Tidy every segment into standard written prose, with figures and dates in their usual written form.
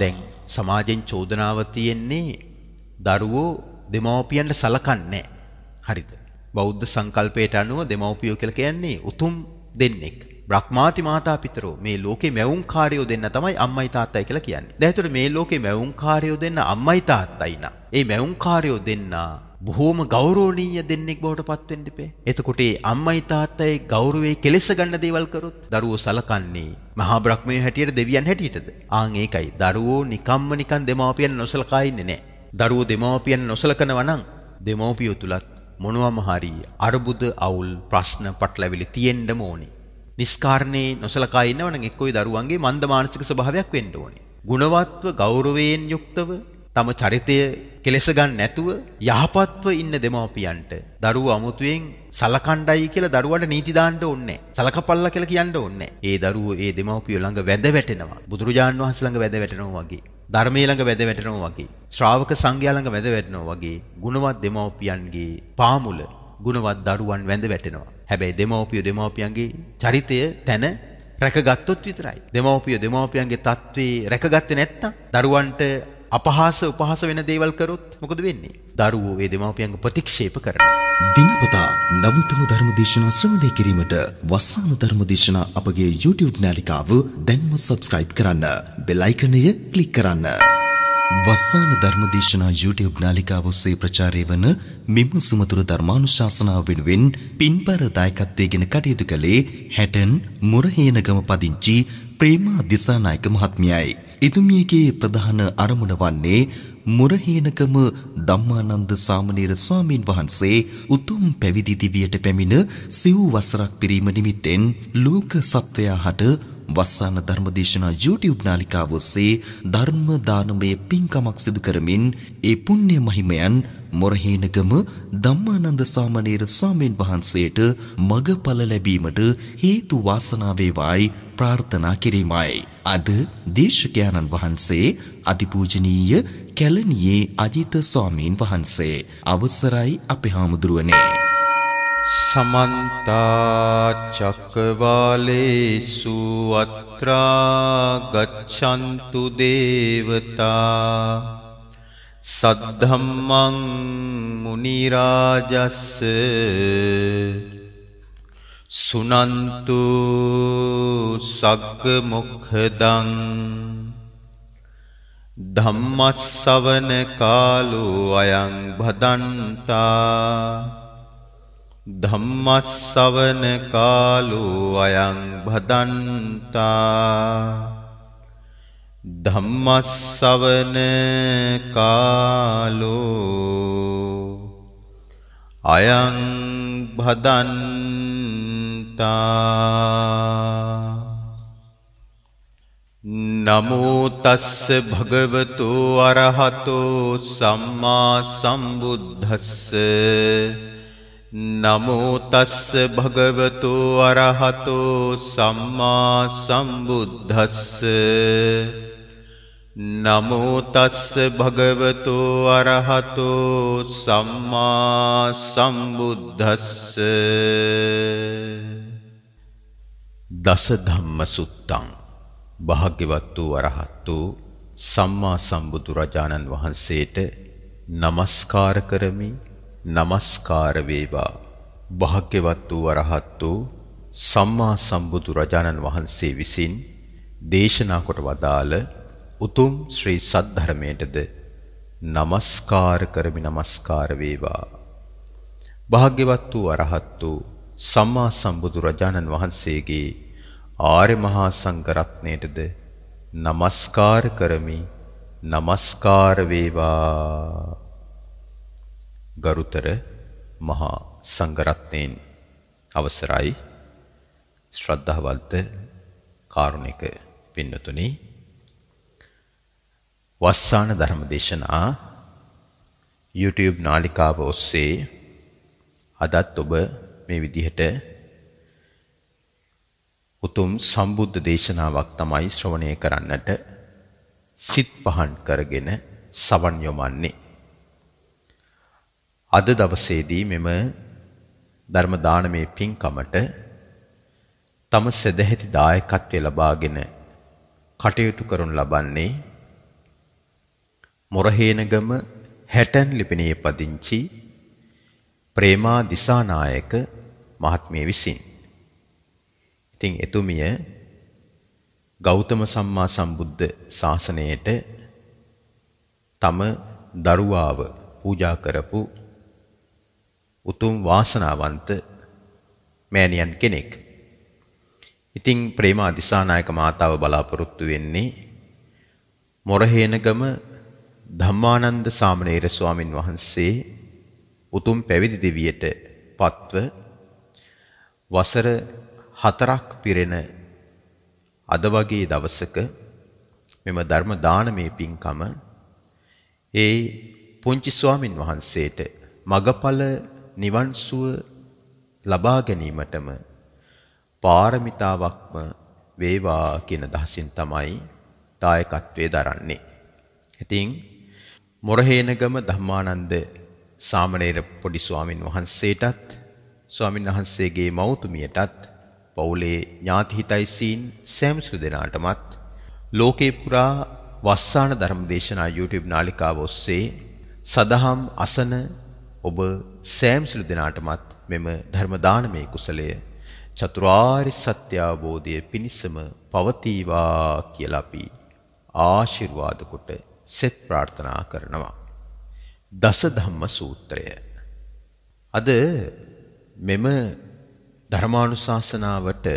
දැන් සමාජයෙන් චෝදනාව තියෙන්නේ දරුවෝ දෙමව්පියන්ට සලකන්නේ නැහැ. හරිද? බෞද්ධ සංකල්පයට අනුව දෙමව්පියෝ කියලා කියන්නේ උතුම් දෙන්නෙක්. බ්‍රහ්මාති මාතා පිතරෝ මේ ලෝකේ මැවුම්කාරයෝ දෙන්න තමයි අම්මයි තාත්තයි කියලා කියන්නේ. දැන් ඒතර මේ ලෝකේ මැවුම්කාරයෝ දෙන්න අම්මයි තාත්තයි නා. ඒ මැවුම්කාරයෝ දෙන්න බොහෝම ගෞරවණීය දෙන්නෙක් බවට පත් වෙන්න ඉපේ. එතකොට ඒ අම්මයි තාත්තයි ගෞරවයේ කෙලෙස ගන්න දේවල් කරොත් දරුවෝ සලකන්නේ මහා බ්‍රහ්මයේ හැටියට දෙවියන් හැටියටද? ආන් ඒකයි. දරුවෝ නිකන් දෙමව්පියන් නොසලකා ඉන්නේ නැහැ. දරුවෝ දෙමව්පියන් නොසලකනවා නම් දෙමව්පියෝ තුලත් මොනවාම හරි අරුබුද අවුල් ප්‍රශ්න පටලැවිලි තියෙන්නම ඕනේ. නිස්කාරණේ නොසලකා ඉන්නවනම් එක්කෝයි දරුවන්ගේ මන්ද මානසික ස්වභාවයක් වෙන්න ඕනේ. ගුණවත්ව ගෞරවයෙන් යුක්තව තම චරිතය කෙලෙස ගන්න නැතුව යහපත්ව ඉන්න දෙමව්පියන්ට දරුවෝ අමුතුවෙන් සලකණ්ඩයි කියලා දරුවන්ට නීති දාන්න ඕනේ නැහැ. සලකපල්ලා කියලා කියන්න ඕනේ නැහැ. ඒ දරුවෝ ඒ දෙමව්පියෝ ළඟ වැඳ වැටෙනවා. බුදුරජාන් වහන්සේ ළඟ වැඳ වැටෙනවා වගේ. ධර්මයේ ළඟ වැඳ වැටෙනවා වගේ. ශ්‍රාවක සංඝයා ළඟ වැඳ වැටෙනවා වගේ. ගුණවත් දෙමව්පියන්ගේ පාමුල ගුණවත් දරුවන් වැඳ වැටෙනවා. හැබැයි දෙමව්පියන්ගේ චරිතය තැන රැකගත්තොත් විතරයි. දෙමව්පියන්ගේ තත්ත්වේ රැකගත්තේ නැත්නම් දරුවන්ට අපහාස උපහාස වෙන දේවල් කරොත් මොකද වෙන්නේ? දරුවෝ ඒ දෙමව්පියන්ගේ ප්‍රතික්ෂේප කරනවා. දිනපතා නවතම ධර්මදේශනා ශ්‍රවණය කිරීමට වස්සාන ධර්මදේශනා අපගේ YouTube නාලිකාව දැන්ම subscribe කරන්න. බෙල් අයිකනය ක්ලික් කරන්න. වස්සාන ධර්මදේශනා YouTube නාලිකාව ඔස්සේ ප්‍රචාරය වන මෙම සුමතුරු ධර්මානුශාසනාව වෙනුවෙන් පින්බර දායකත්වයෙන් කටයුතු කළේ හැටන් මුරහේනගම පදිංචි ප්‍රේමා දිසානායක මහත්මියයි. එතුමියගේ ප්‍රධාන අරමුණ වන්නේ මුරහේනකම ධම්මානන්ද සාමණේර ස්වාමීන් වහන්සේ උතුම් පැවිදි දිවියට පැමිණ සිව් වසරක් පිරීම නිමිත්තෙන් ලෝක සත්වයා හට වස්සාන ධර්මදේශනා YouTube නාලිකාව ඔස්සේ ධර්ම දානමය පින්කමක් සිදු කරමින් ඒ පුණ්‍ය මහිමයන් මොරහේනගම ධම්මානන්ද සාමණේර ස්වාමීන් වහන්සේට මගඵල ලැබීමට හේතු වාසනා වේවායි ප්‍රාර්ථනා කිරීමයි. අද දේශකයන්න් වහන්සේ අතිපූජනීය කැලණියේ අජිත ස්වාමීන් වහන්සේ. අවසරයි අපේ හාමුදුරුවනේ. समन्ता चक्रवालेषु अत्रा गच्छन्तु देवता सद्धम्मं मुनिराजस् सुनन्तु सग्मुखदं धम्मස්සවන කාලෝ අයං භදන්තා ධම්මස්සවන කාලෝ අයං භදන්තා ධම්මස්සවන කාලෝ අයං භදන්තා. නමෝ තස්ස භගවතු අරහතෝ සම්මා සම්බුද්දස්ස නමෝ තස්ස භගවතු අරහතෝ සම්මා සම්බුද්දස්ස නමෝ තස්ස භගවතු අරහතෝ සම්මා සම්බුද්දස්ස. දස ධම්ම සුත්තං භාග්‍යවත් වූ අරහත් වූ සම්මා සම්බුදු රජාණන් වහන්සේට නමස්කාර කරමි. නමස්කාර වේවා. භාග්‍යවත් වූ අරහත් වූ සම්මා සම්බුදු රජාණන් වහන්සේ විසින් දේශනා කොට වදාළ උතුම් ශ්‍රී සද්ධර්මයටද නමස්කාර කරමි. නමස්කාර වේවා. භාග්‍යවත් වූ අරහත් වූ සම්මා සම්බුදු රජාණන් වහන්සේගේ ආර්ය මහා සංඝරත්නයටද නමස්කාර කරමි. නමස්කාර වේවා. ගරුතර මහා සංඝරත්නයන් අවසරයි. ශ්‍රද්ධාවන්ත කාරුණික පින්නතුනි, වස්සාන ධර්මදේශනා YouTube නාලිකාව ඔස්සේ අදත් ඔබ මේ විදිහට උතුම් සම්බුද්ධ දේශනාවක් තමයි ශ්‍රවණය කරන්නට සිත් පහන් කරගෙන සවන් යොමන්නේ. අද දවසේදී මෙම ධර්ම දානමේ පින්කමට තම සදැහැති දායකත්වය ලබාගෙන කටයුතු කරනු ලබන්නේ මොරහේනගම හැටන් ලිපිනේ පදිංචි ප්‍රේමා දිසානායක මහත්මිය විසින්. ඉතින් එතුමිය ගෞතම සම්මා සම්බුද්ධ ශාසනයට තම දරුවාව පූජා කරපු උතුම් වාසනාවන්ත මෑණියන් කෙනෙක්. ඉතින් ප්‍රේමා දිසානායක මාතාව බලාපොරොත්තු වෙන්නේ මොරහේනගම ධම්මානන්ද සාමණේර ස්වාමින් වහන්සේ උතුම් පැවිදි දෙවියට පත්ව වසර 4ක් පිරෙන අද වගේ දවසක මෙම ධර්ම දානමය පින්කම ඒ පුංචි ස්වාමින් වහන්සේට මගඵල නිවන් සුව ලබා ගැනීමටම පාරමිතාවක්ම වේවා කියන දහසින් තමයි දායකත්වයේ දරන්නේ. ඉතින් මොරහේනගම ධම්මානන්ද සාමණේර පොඩි ස්වාමින් වහන්සේටත් ස්වාමින් වහන්සේගේ මව්තුමියටත් පවුලේ ඥාතිහිතයිසීන් සෑම සුදු දෙනාටමත් ලෝකේ පුරා වස්සාන ධර්මදේශනා YouTube නාලිකාව ඔස්සේ සදහම් අසන ඔබ සෑම සුදු දෙනාටමත් මෙම ධර්ම දානමය කුසලය චතුරාර්ය සත්‍ය අවබෝධය පිණිසම පවතිවා කියලා අපි ආශිර්වාද කොට සෙත් ප්‍රාර්ථනා කරනවා. දස ධම්ම සූත්‍රය. අද මෙම ධර්මානුශාසනාවට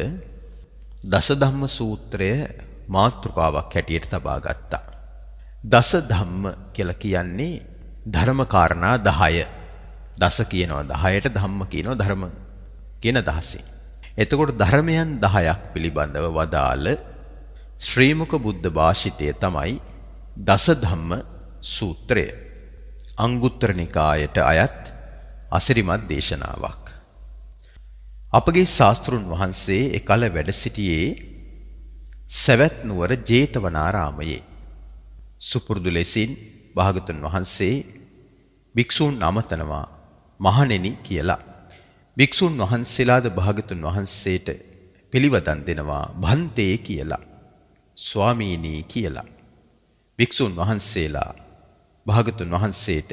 දස ධම්ම සූත්‍රය මාතෘකාවක් හැටියට තබා ගත්තා. දස ධම්ම කියලා කියන්නේ ධර්ම කාරණා 10. දස කියනවා 10ට ධම්ම කියනවා ධර්ම කියන 10. එතකොට ධර්මයන් 10ක් පිළිබඳව වදාළ ශ්‍රී මුක බුද්ධ භාෂිතය තමයි දස ධම්ම සූත්‍රය. අංගුත්තර නිකායට අයත් අසිරිමත් දේශනාවක්. අපගේ ශාස්ත්‍රුන් වහන්සේ එකල වැඩ සිටියේ සවැත් නුවර ජේතවනාරාමයේ. සුපුරුදු ලෙසින් භාගතුන් වහන්සේ භික්ෂූන් අමතනවා මහණෙනි කියලා. භික්ෂූන් වහන්සේලාද භාගතුන් වහන්සේට පිළිවදන් දෙනවා භන්තේ කියලා. ස්වාමීනි කියලා. භික්ෂූන් වහන්සේලා භාගතුන් වහන්සේට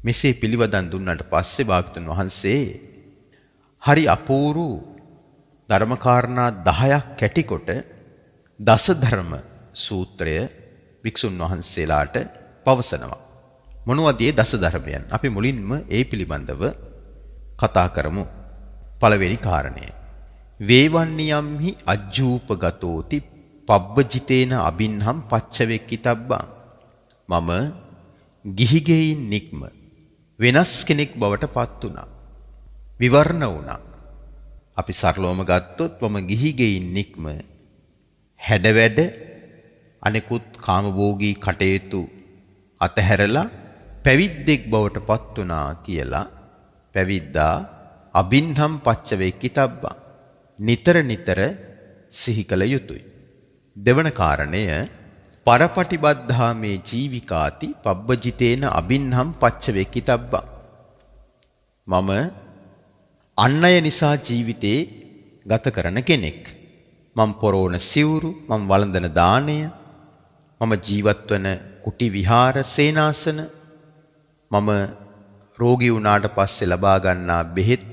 මෙසේ පිළිවදන් දුන්නාට පස්සේ භාගතුන් වහන්සේ හරි අපූරු ධර්මකාරණා 10ක් කැටිකොට දස ධර්ම සූත්‍රය භික්ෂුන් වහන්සේලාට පවසනවා. මොනවද මේ දස ධර්මයන්? අපි මුලින්ම ඒ පිළිබඳව කතා කරමු. පළවෙනි කාරණය. වේවන්නියම්හි අජ්ජූපගතෝති පබ්බජිතේන අබින්හම් පච්චවෙක්කිතබ්බං. මම ගිහිගෙයින් නික්ම වෙනස් කෙනෙක් බවට පත් වුණා. විවරණ වුණා. අපි සරලවම ගත්තොත් මම ගිහිගෙයින් නික්ම හැඩවැඩ අනෙකුත් කාමභෝගී කටයුතු අතහැරලා පැවිද්දෙක් බවට පත් වුණා කියලා පැවිද්දා අබින්හම් පච්චවෙක්කිතබ්බං නිතර නිතර සිහි කළ යුතුය. දෙවන කාරණය පරපටිබද්ධා මේ ජීවිකාති පබ්බජිතේන අබින්හම් පච්චවෙක්කිතබ්බං. මම අන් අය නිසා ජීවිතේ ගත කරන කෙනෙක්. මම පොරෝණ සිවුරු, මම වළඳන දාණය, මම ජීවත් වන කුටි විහාර සේනාසන, මම රෝගී වුණාට පස්සේ ලබා ගන්නා බෙහෙත්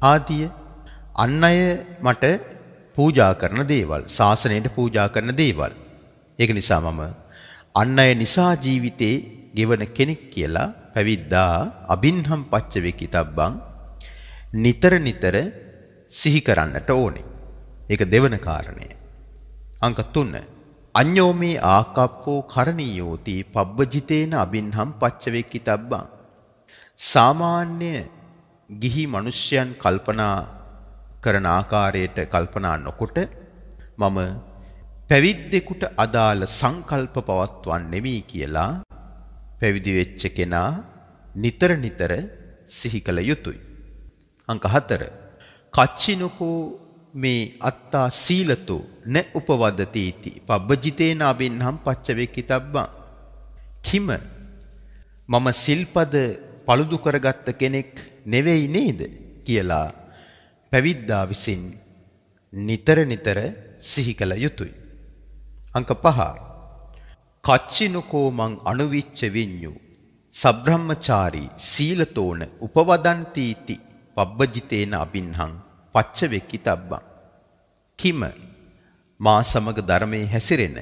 ආදිය අන් අය මට පූජා කරන දේවල්, ශාසනයට පූජා කරන දේවල්. ඒක නිසා මම අන් අය නිසා ජීවිතේ ගෙවන කෙනෙක් කියලා පැවිද්දා අබින්හම් පච්චවෙක්කිතබ්බං නිතර නිතර සිහි කරන්නට ඕනේ. ඒක දෙවන කාරණය. අංක 3. අඤ්ඤෝ මේ ආකප්පෝ කරණීයෝති පබ්බජිතේන අබින්හම් පච්චවෙක්කිතබ්බං. සාමාන්‍ය ගිහි මිනිසයන් කල්පනා කරන ආකාරයට කල්පනා නොකොට මම පැවිද්දෙකුට අදාළ සංකල්ප පවත්වන්නෙමි කියලා පැවිදි වෙච්ච කෙනා නිතර නිතර සිහි කළ යුතුය. අංක 4. කච්චිනකෝ මේ අත්තා සීලතෝ න උපවදතීති පබ්බජිතේන අබින්හම් පච්චවෙක්කිතබ්බං. කිම මම සිල්පද පළුදු කරගත්ත කෙනෙක් නෙවෙයි නේද කියලා පැවිද්දා විසින් නිතර නිතර සිහි කළ යුතුය. අංක 5. කච්චිනුකෝ මං අනුවිච්ච විඤ්ඤු සබ්‍රහ්මචාරී සීලතෝන උපවදන්තීති පබ්බජිතේන අබින්හං පච්චවෙක්කි තබ්බං. කිම මා සමග ධර්මයේ හැසිරෙන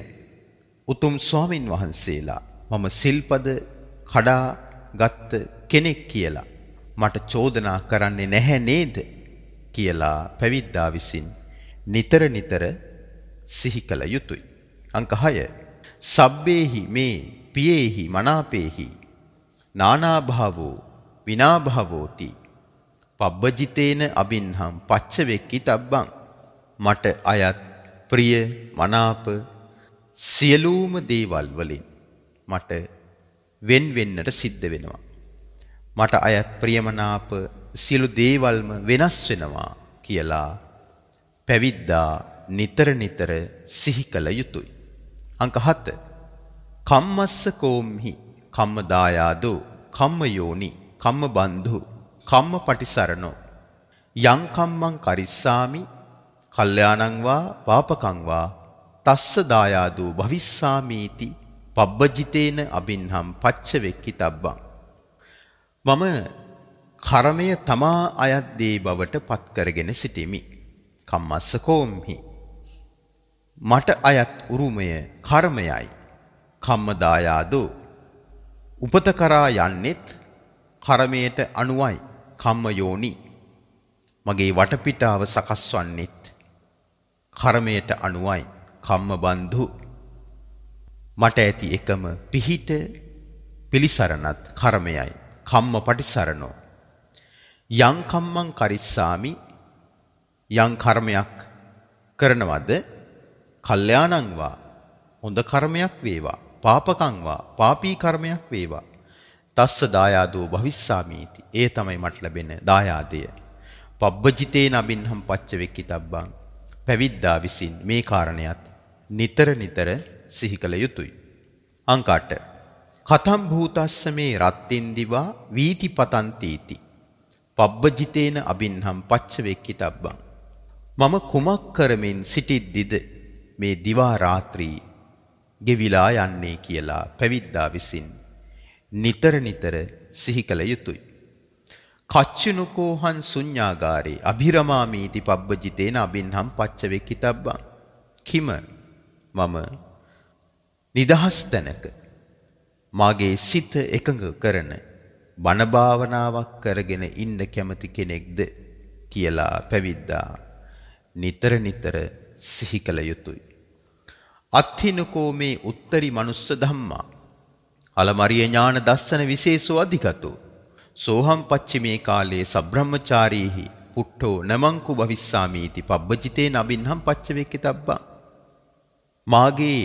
උතුම් ස්වාමින් වහන්සේලා මම සිල්පද කඩා ගත්ත කෙනෙක් කියලා මට චෝදනා කරන්නේ නැහැ නේද කියලා පැවිද්දා විසින් නිතර නිතර සිහි කළ යුතුය. අංක 6 සබ්බේහි මේ පියේහි මනාපේහි නානාභාවෝ විනාභාවෝති පබ්බජිතේන අබින්හම් පච්චවෙක්කි තබ්බං. මට අයත් ප්‍රිය මනාප සියලුම දේවල් වලින් මට වෙන් වෙන්නට සිද්ධ වෙනවා. මට අයත් ප්‍රියමනාප සියලු දේවල්ම වෙනස් වෙනවා කියලා පැවිද්දා නිතර නිතර සිහි කළ යුතුය. අංක 7 කම්මස්ස කෝම්හි කම්ම දායාදෝ කම්ම යෝනි කම්ම බන්ධු කම්ම පටිසරණෝ යං කම්මං කරිස්සාමි කල්යාණං වා පාපකං වා තස්ස දායාදෝ භවිස්සාමීති පබ්බජිතේන අබින්හම් පච්චවෙක්කි තබ්බං. මම කර්මය තමා අයත් දේ බවට පත් කරගෙන සිටිමි. කම්මස්ස කෝම්හි මට අයත් උරුමය කර්මයයි. කම්ම දායාදෝ උපත කරා යන්නෙත් කර්මයට අනුවයි. කම්ම යෝනි මගේ වටපිටාව සකස් වන්නෙත් කර්මයට අනුවයි. කම්ම බන්ධු මට ඇති එකම පිහිට පිලිසරණත් කර්මයයි. කම්ම පටිසරණෝ යං කම්මං කරිස්සාමි යං කර්මයක් කරනවද කල්යාණං වා හොඳ කර්මයක් වේවා පාපකං වා පාපී කර්මයක් වේවා තස්ස දායාදෝ භවිස්සාමීති ඒ තමයි මට ලැබෙන දායාදය. පබ්බජිතේන අබින්හම් පච්චවෙක්කි තබ්බං. පැවිද්දා විසින් මේ කාරණයත් නිතර නිතර සිහි කළ යුතුය. අංක 8 කතම් භූතස්ස මේ රත්තින් දිවා වීති පතන්තීති පබ්බජිතේන අබින්හම් පච්චවෙක්කි තබ්බං. මම කුමක් කරමින් සිටිද්දිද මේ දිවා රාත්‍රී ගෙවිලා යන්නේ කියලා පැවිද්දා විසින් නිතර නිතර සිහි කළ යුතුය. කච්චිනුකෝහන් ශුඤ්ඤාගාරේ අභිරමාමීති පබ්බජිතේන අබින්හම් පච්චවෙක්කි තබ්බං. කිම මම නිදහස් තැනක මාගේ සිත එකඟ කරන බණ භාවනාවක් කරගෙන ඉන්න කැමති කෙනෙක්ද කියලා පැවිද්දා නිතර නිතර සිහි කළ යුතුය. අත්ථිනකෝ මේ උත්තරී මනුස්ස ධම්මා අලමරිය ඥාන දස්සන විශේෂෝ අධිගතෝ සෝහම් පච්චිමේ කාලේ සබ්‍රහ්මචාරීහි පුට්ඨෝ නමංකු භවිස්සාමීති පබ්බජිතේන අබින්හම් පච්චවෙක්කි තබ්බං. මාගේ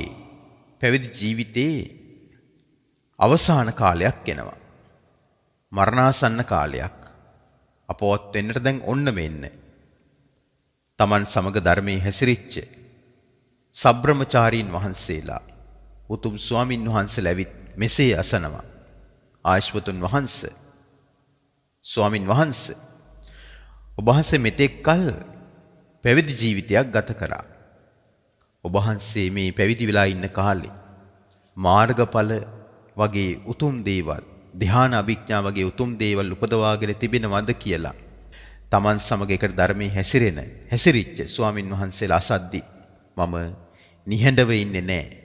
පැවිදි ජීවිතේ අවසාන කාලයක් එනවා. මරණාසන්න කාලයක්. අපවත් වෙන්නට දැන් ඔන්න මෙන්න. තමන් සමග ධර්මයේ හැසිරිච්ච සබ්‍රහ්මචාරීන් වහන්සේලා උතුම් ස්වාමින් වහන්සේලා ඇවිත් මෙසේ අසනවා. ආයශ්වතුන් වහන්සේ ස්වාමින් වහන්සේ ඔබ වහන්සේ මෙතෙක් කල පැවිදි ජීවිතයක් ගත කරා. ඔබ වහන්සේ මේ පැවිදි වෙලා ඉන්න කාලේ මාර්ගඵල වගේ උතුම් දේවල් ධ්‍යාන අභිඥා වගේ උතුම් දේවල් උපදවාගෙන තිබෙනවද කියලා තමන් සමග එකට ධර්මයේ හැසිරිච්ච ස්වාමින් වහන්සේලා අසද්දි මම නිහඬව ඉන්නේ නැහැ.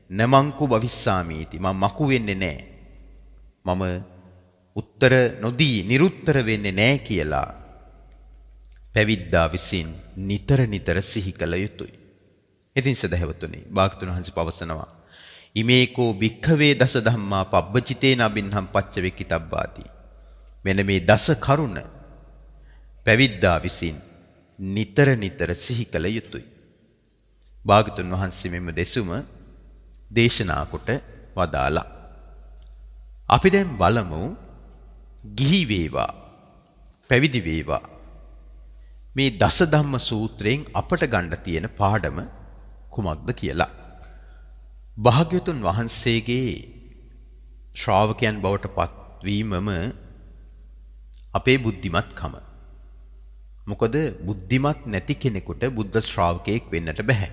නමංකු භවිස්සාමීති මම මකු වෙන්නේ නැහැ. මම උත්තර නොදී නිරුත්තර වෙන්නේ නැහැ කියලා පැවිද්දා විසින් නිතර නිතර සිහි කළ යුතුය. ඉතින් සදහැවතුනි භාගතුන් වහන්සේ පවසනවා ඉමේකෝ භික්ඛවේ දස ධම්මා පබ්බචිතේන අබින්හම් පච්චවෙක්කි තබ්බාති. මෙන්න මේ දස කරුණ පැවිද්දා විසින් නිතර නිතර සිහි කළ යුතුය. භාගතුන් වහන්සේ මෙම දෙසුම දේශනා කොට වදාලා. අපි දැන් බලමු ගිහි වේවා පැවිදි වේවා මේ දස ධම්ම සූත්‍රයෙන් අපට ගන්න තියෙන පාඩම කුමක්ද කියලා. භාග්‍යවතුන් වහන්සේගේ ශ්‍රාවකයන් බවට පත්වීමම අපේ බුද්ධිමත්කම. මොකද බුද්ධිමත් නැති කෙනෙකුට බුද්ධ ශ්‍රාවකයෙක් වෙන්නට බෑ.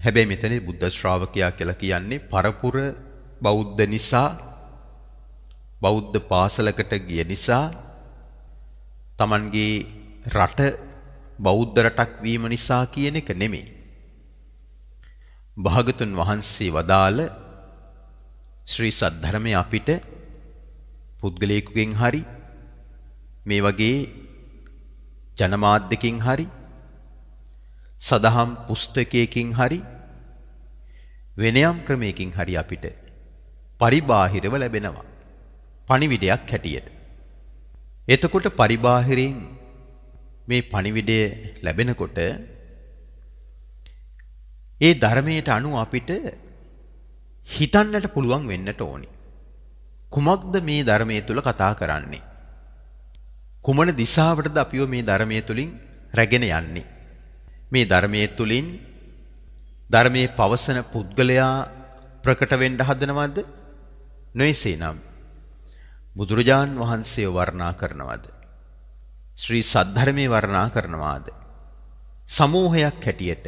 හැබැයි මෙතන බුද්ධ ශ්‍රාවකයා කියලා කියන්නේ පරපුර බෞද්ධ නිසා බෞද්ධ පාසලකට ගිය නිසා Tamanගේ රට බෞද්ධ රටක් වීම නිසා කියන එක නෙමෙයි. භාගතුන් වහන්සේ වදාළ ශ්‍රී සද්ධර්මය අපිට පුද්ගලයෙකුගෙන් හරි මේ වගේ ජනමාධ්‍යකින් හරි සදහම් පුස්තකයකින් හරි වෙනයම් ක්‍රමයකින් හරි අපිට පරිබාහිරව ලැබෙනවා. පණිවිඩයක් හැටියට. එතකොට පරිබාහිරින් මේ පණිවිඩය ලැබෙනකොට ඒ ධර්මයට අනුව අපිට හිතන්නට පුළුවන් වෙන්නට ඕනි. කුමක්ද මේ ධර්මයේ තුල කතා කරන්නේ? කුමන දිශාවටද අපිව මේ ධර්මයේ තුලින් රැගෙන යන්නේ? මේ ධර්මයේ තුලින් ධර්මයේ පවසන පුද්ගලයා ප්‍රකට වෙන්න හදනවද? නොයසේනම් බුදුරජාන් වහන්සේ වර්ණනා කරනවද? ශ්‍රී සද්ධර්මයේ වර්ණනා කරනවාද? සමූහයක් හැටියට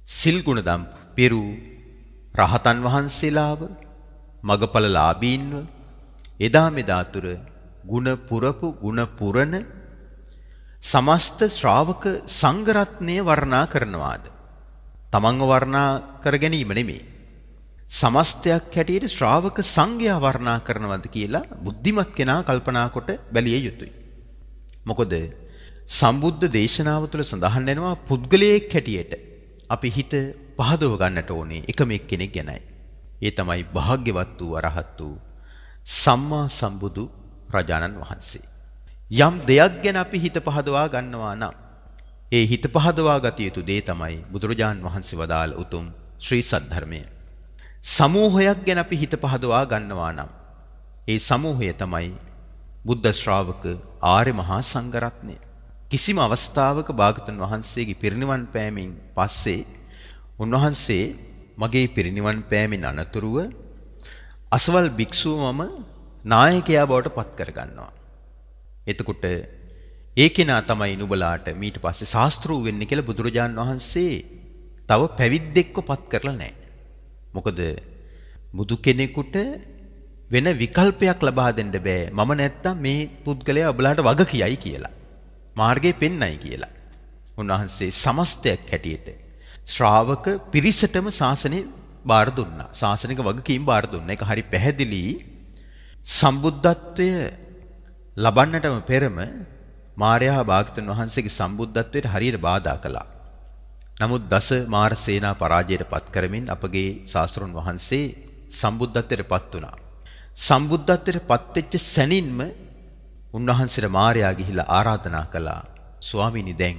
සිල් ගුණ දම් පෙරු රහතන් වහන්සේලාව මගපලලාභීන්ව එදා මෙදා තුර ගුණ පුරපු ගුණ පුරන සමස්ත ශ්‍රාවක සංඝරත්නය වර්ණනා කරනවාද? තමන්ව වර්ණනා කර ගැනීම නෙමෙයි. සමස්තයක් හැටියට ශ්‍රාවක සංඝයා වර්ණනා කරනවද කියලා බුද්ධිමත් කෙනා කල්පනා කොට බැලිය යුතුයි. මොකද සම්බුද්ධ දේශනාව තුළ සඳහන් වෙනවා පුද්ගලයෙක් හැටියට අපි හිත පහදව ගන්නට ඕනේ එකම එක්කෙනෙක් ගැනයි. ඒ තමයි භාග්‍යවත් වූ අරහත් වූ සම්මා සම්බුදු රජාණන් වහන්සේ. යම් දෙයක් ගැන අපි හිත පහදවා ගන්නවා නම් ඒ හිත පහදවා ගත යුතු දේ තමයි බුදුරජාණන් වහන්සේ වදාළ උතුම් ශ්‍රී සද්ධර්මය. සමූහයක් ගැන අපි හිත පහදවා ගන්නවා නම් ඒ සමූහය තමයි බුද්ධ ශ්‍රාවක ආර්ය මහා සංඝරත්නය. කිසිම අවස්ථාවක භාගතුන් වහන්සේගේ පිරිනිවන් පෑමෙන් පස්සේ උන්වහන්සේ මගේ පිරිනිවන් පෑමෙන් අනතුරුව අසවල් භික්ෂුවම නායකයා බවට පත් කර ගන්නවා. එතකොට ඒ කෙනා තමයි නුඹලාට ඊට පස්සේ ශාස්ත්‍රූ වෙන්නේ කියලා බුදුරජාන් වහන්සේ තව පැවිද්දෙක්ව පත් කරලා නැහැ. මොකද බුදු කෙනෙකුට වෙන විකල්පයක් ලබා දෙන්න බෑ. මම නැත්තම් මේ පුද්ගලයා ඔබලාට වග කියයි කියලා. මාර්ගය පෙන්නයි කියලා. උන්වහන්සේ සමස්තයක් හැටියට ශ්‍රාවක පිරිසටම ශාසනය බාර දුන්නා. ශාසනික වගකීම් බාර දුන්නා. ඒක හරි පැහැදිලි. සම්බුද්ධත්වය ලබන්නටම පෙරම මාර්යා භාගතුන් වහන්සේගේ සම්බුද්ධත්වයට හරියට බාධා කළා. නමුත් දස මාර සේනා පරාජයට පත් කරමින් අපගේ ශාස්ත්‍රඥ වහන්සේ සම්බුද්ධත්වයට පත් වුණා. සම්බුද්ධත්වයට පත් වෙච්ච සැනින්ම උන්වහන්සේට මාර්යා ගිහිලා ආරාධනා කළා. ස්වාමීනි දැන්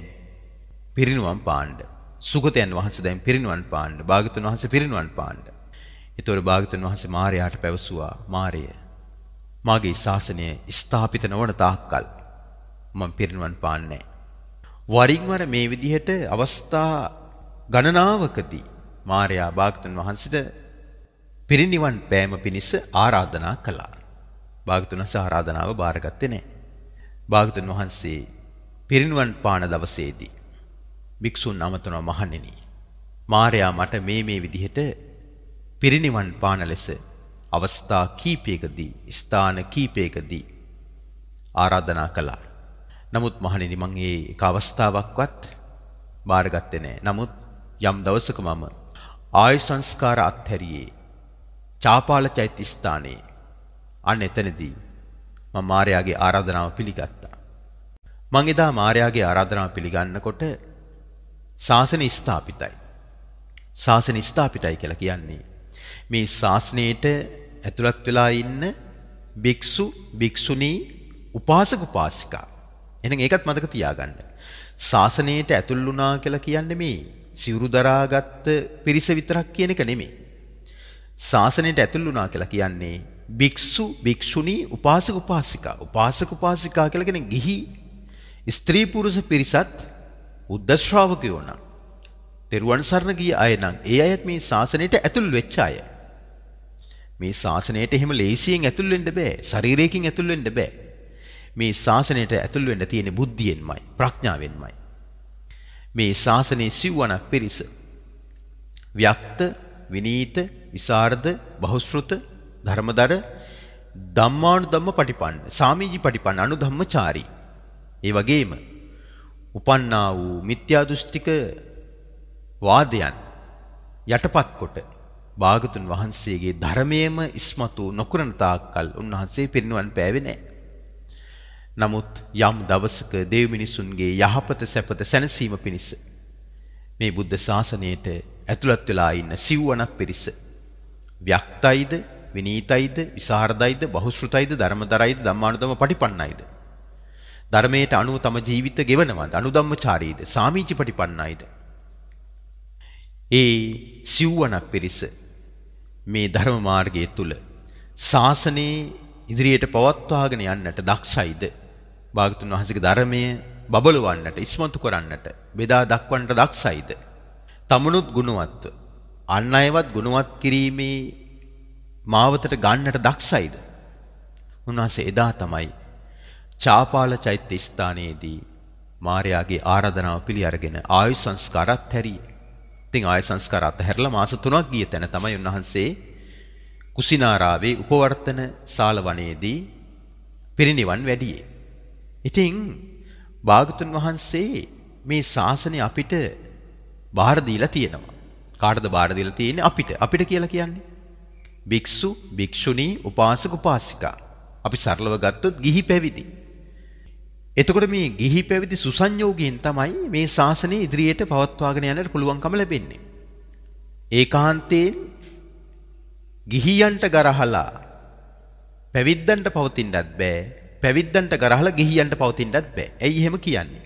පිරිනුවම් පාන්න. සුගතයන් වහන්සේ දැන් පිරිනුවම් පාන්න. භාගතුන් වහන්සේ පිරිනුවම් පාන්න. ඒතොර භාගතුන් වහන්සේ මාර්යාට පැවසුවා මාර්ය මාගේ ශාසනය ස්ථාපිත නොවන තාක්කල් මම පිරිනුවම් පාන්නේ නැහැ. වරින් වර මේ විදිහට අවස්ථා ගණනාවකදී මාර්යා භාගතුන් වහන්සේට පිරිනිවන් පෑම පිණිස ආරාධනා කළා. භාගතුන් වහන්සේ ආරාධනාව බාරගත්තේ නැහැ. භාගතුන් වහන්සේ පිරිනිවන් පාන දවසේදී භික්ෂුන් අමතන මහණෙනි මාර්යා මට මේ විදිහට පිරිනිවන් පාන ලෙස අවස්ථා කීපයකදී ස්ථාන කීපයකදී ආරාධනා කළා. නමුත් මහණෙනි මම ඒක අවස්ථාවක්වත් බාරගත්තේ නැහැ. නමුත් යම් දවසක මම ආයු සංස්කාර අත්හැරියේ චාපාල චෛත්‍ය ස්ථානයේ අන්න එතනදී මම මාර්යාගේ ආරාධනාව පිළිගත්තා. මම එදා මාර්යාගේ ආරාධනාව පිළිගන්නකොට ශාසනය ස්ථාපිතයි. ශාසනය ස්ථාපිතයි කියලා කියන්නේ මේ ශාසනයට ඇතුළත් වෙලා ඉන්න භික්ෂු භික්ෂුණී උපාසක උපාසිකා. එහෙනම් ඒකත් මතක තියාගන්න. ශාසනයට ඇතුල් වුණා කියලා කියන්නේ මේ සිවුරු දරාගත්ත පිරිස විතරක් කියන එක නෙමෙයි. ශාසනයට ඇතුල් වුණා කියලා කියන්නේ භික්ෂු භික්ෂුණී උපාසක උපාසිකා. උපාසක උපාසිකා කියලා කියන්නේ ගිහි ස්ත්‍රී පුරුෂ පිරිසත් බුද්ධ ශ්‍රාවකයෝ නම් තෙරුවන් සරණ ගිය අය නම් ඒ අයත් මේ ශාසනයට ඇතුල් වෙච්ච අය. මේ ශාසනයට එහෙම ලේසියෙන් ඇතුල් වෙන්න බෑ. ශරීරයකින් ඇතුල් වෙන්න බෑ. මේ ශාසනයට ඇතුල් වෙන්න තියෙන බුද්ධියෙන්මයි ප්‍රඥාවෙන්මයි. මේ ශාසනයේ සිව්වණක් පිරිස ව්‍යක්ත, විනීත, විසරද, බහුශ්‍රුත, ධර්මදර, ධම්මානුධම්ම පටිපන්න, සාමීචි පටිපන්න, අනුධම්මචාරී. ඒ වගේම උපන්නා වූ මිත්‍යා දෘෂ්ටික වාදයන් යටපත් කොට භාගතුන් වහන්සේගේ ධර්මයේම ඉස්මතු නොකරන තාක්කල් උන්වහන්සේ පිරිනිවන් පෑවේ නැහැ. නමුත් යම් දවසක දෙව් මිනිසුන්ගේ යහපත සැපත සැනසීම පිණිස මේ බුද්ධ ශාසනයට ඇතුළත් වෙලා ඉන්න සිව්වණක් පිරිස ව්‍යක්තයිද, විනීතයිද, විසරදයිද, බහුශ්‍රුතයිද, ධර්මදරයිද, ධම්මානුධම්ම පටිපන්නයිද, ධර්මයට අනුව තම ජීවිත ගෙවනවාද, අනුධම්මචාරීද, සාමීචි පටිපන්නයිද, ඒ සිව්වණක් පිරිස මේ ධර්ම මාර්ගයේ තුල ශාසනයේ ඉදිරියට පවත්වාගෙන යන්නට දක්ෂයිද, භාගතුන් වහන්සේගේ ධර්මයේ බබලවන්නට, ඉස්මතු කරන්නට, බෙදා දක්වන්නට දක්ෂයිද, තමනුත් ගුණවත්ව අන් අයවත් ගුණවත් කිරීමේ මාවතට ගන්නට දක්ෂයිද? උන්වහන්සේ එදා තමයි චාපාල චෛත්‍ය ස්ථානයේදී මාර්යාගේ ආරාධනාව පිළි අරගෙන ආයු සංස්කාරات හැරියේ. ඉතින් ආයු සංස්කාර අතහැරලා මාස 3ක් ගිය තැන තමයි උන්වහන්සේ කුසිනාරාවේ උපවර්තන ශාල වනයේදී පිරිනිවන් වැඩියේ. ඉතින් භාගතුන් වහන්සේ මේ ශාසනය අපිට බාර දීලා තියෙනවා. කාටද බාර දීලා තියෙන්නේ? අපිට කියලා කියන්නේ භික්ෂු, භික්ෂුණී, උපාසක, උපාසිකා. අපි සරලව ගත්තොත් ගිහි පැවිදි. එතකොට මේ ගිහි පැවිදි සුසංයෝගයෙන් තමයි මේ ශාසනය ඉදිරියට පවත්වාගෙන යන්නට පුළුවන්කම ලැබෙන්නේ. ඒකාන්තයෙන් ගිහියන්ට ගරහලා පැවිද්දන්ට පවතින්නත් බෑ. පැවිද්දන්ට ගරහලා ගිහියන්ට පවතින්නත් බෑ. ඇයි එහෙම කියන්නේ?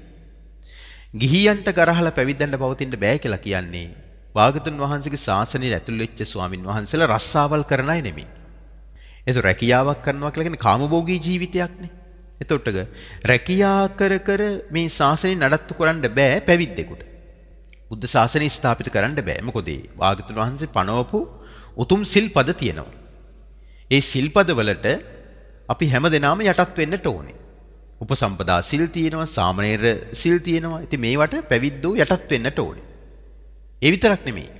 ගිහියන්ට ගරහලා පැවිද්දන්ට පවතින්න බෑ කියලා කියන්නේ භාගතුන් වහන්සේගේ ශාසනයට ඇතුල් වෙච්ච ස්වාමින් වහන්සේලා රස්සාවල් කරන අය නෙමෙයි. ඒක රැකියාවක් කරනවා කියලා කියන්නේ කාමභෝගී ජීවිතයක්නේ. එතකොට රැකියා කර මේ ශාසනය නඩත්තු කරන්න බෑ පැවිද්දෙකුට. බුද්ධ ශාසනය ස්ථාපිත කරන්න බෑ. මොකද භාගතුන් වහන්සේ පනවපු උතුම් සිල්පද තියෙනවා. ඒ සිල්පද වලට අපි හැමදෙනාම යටත් වෙන්නට ඕනේ. උපසම්පදා සිල් තියෙනවා, සාමණේර සිල් තියෙනවා. ඉතින් මේවට පැවිද්දෝ යටත් වෙන්නට ඕනේ. ඒ විතරක් නෙමෙයි.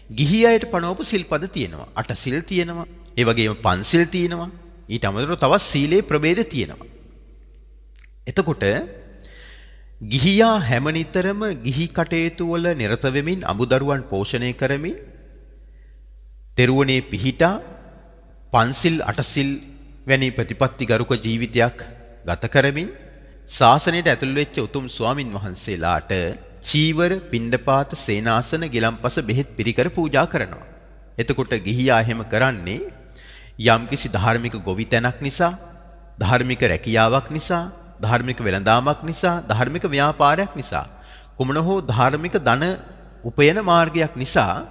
ගිහි අයට පනවපු සිල්පද තියෙනවා. 8 සිල් තියෙනවා. ඒ වගේම පන්සිල් තියෙනවා. ඊට අමතරව තවත් සීලේ ප්‍රභේද තියෙනවා. එතකොට ගිහියා හැමනිතරම ගිහි කටයුතු වල නිරත වෙමින් අමුදරුවන් පෝෂණය කරමින් තෙරුවනේ පිහිටා පන්සිල් 8 සිල් වැනි ප්‍රතිපත්තිගරුක ජීවිතයක් ගත කරමින් ශාසනයට ඇතුල් වෙච්ච උතුම් ස්වාමින් වහන්සේලාට චීවර, පිණ්ඩපාත, සේනාසන, ගිලම්පස, බෙහෙත් පිරිකර පූජා කරනවා. එතකොට ගිහියා එහෙම කරන්නේ යම්කිසි ධාර්මික ගොවිතැනක් නිසා, ධාර්මික රැකියාවක් නිසා, ධාර්මික වෙළඳාමක් නිසා, ධාර්මික ව්‍යාපාරයක් නිසා, කුමන හෝ ධාර්මික ධන උපයන මාර්ගයක් නිසා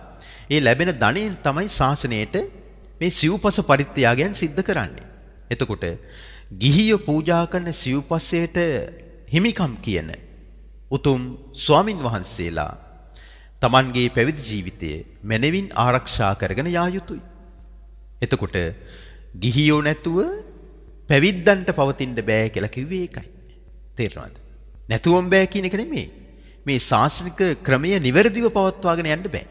ඒ ලැබෙන ධනෙන් තමයි ශාසනයට මේ සිව්පස පරිත්‍යාගයන් සිද්ධ කරන්නේ. එතකොට ගිහියෝ පූජා කරන සිව්පසයට හිමිකම් කියන උතුම් ස්වාමින් වහන්සේලා තමන්ගේ පැවිදි ජීවිතය මැනවින් ආරක්ෂා කරගෙන යා යුතුයි. එතකොට ගිහියෝ නැතුව පැවිද්දන්ට පවතින්න බෑ කියලා කිව්වේ ඒකයි. තේරෙනවද? නැතුවම බෑ කියන එක නෙමෙයි. මේ ශාසනික ක්‍රමය නිවැරදිව පවත්වාගෙන යන්න බෑ.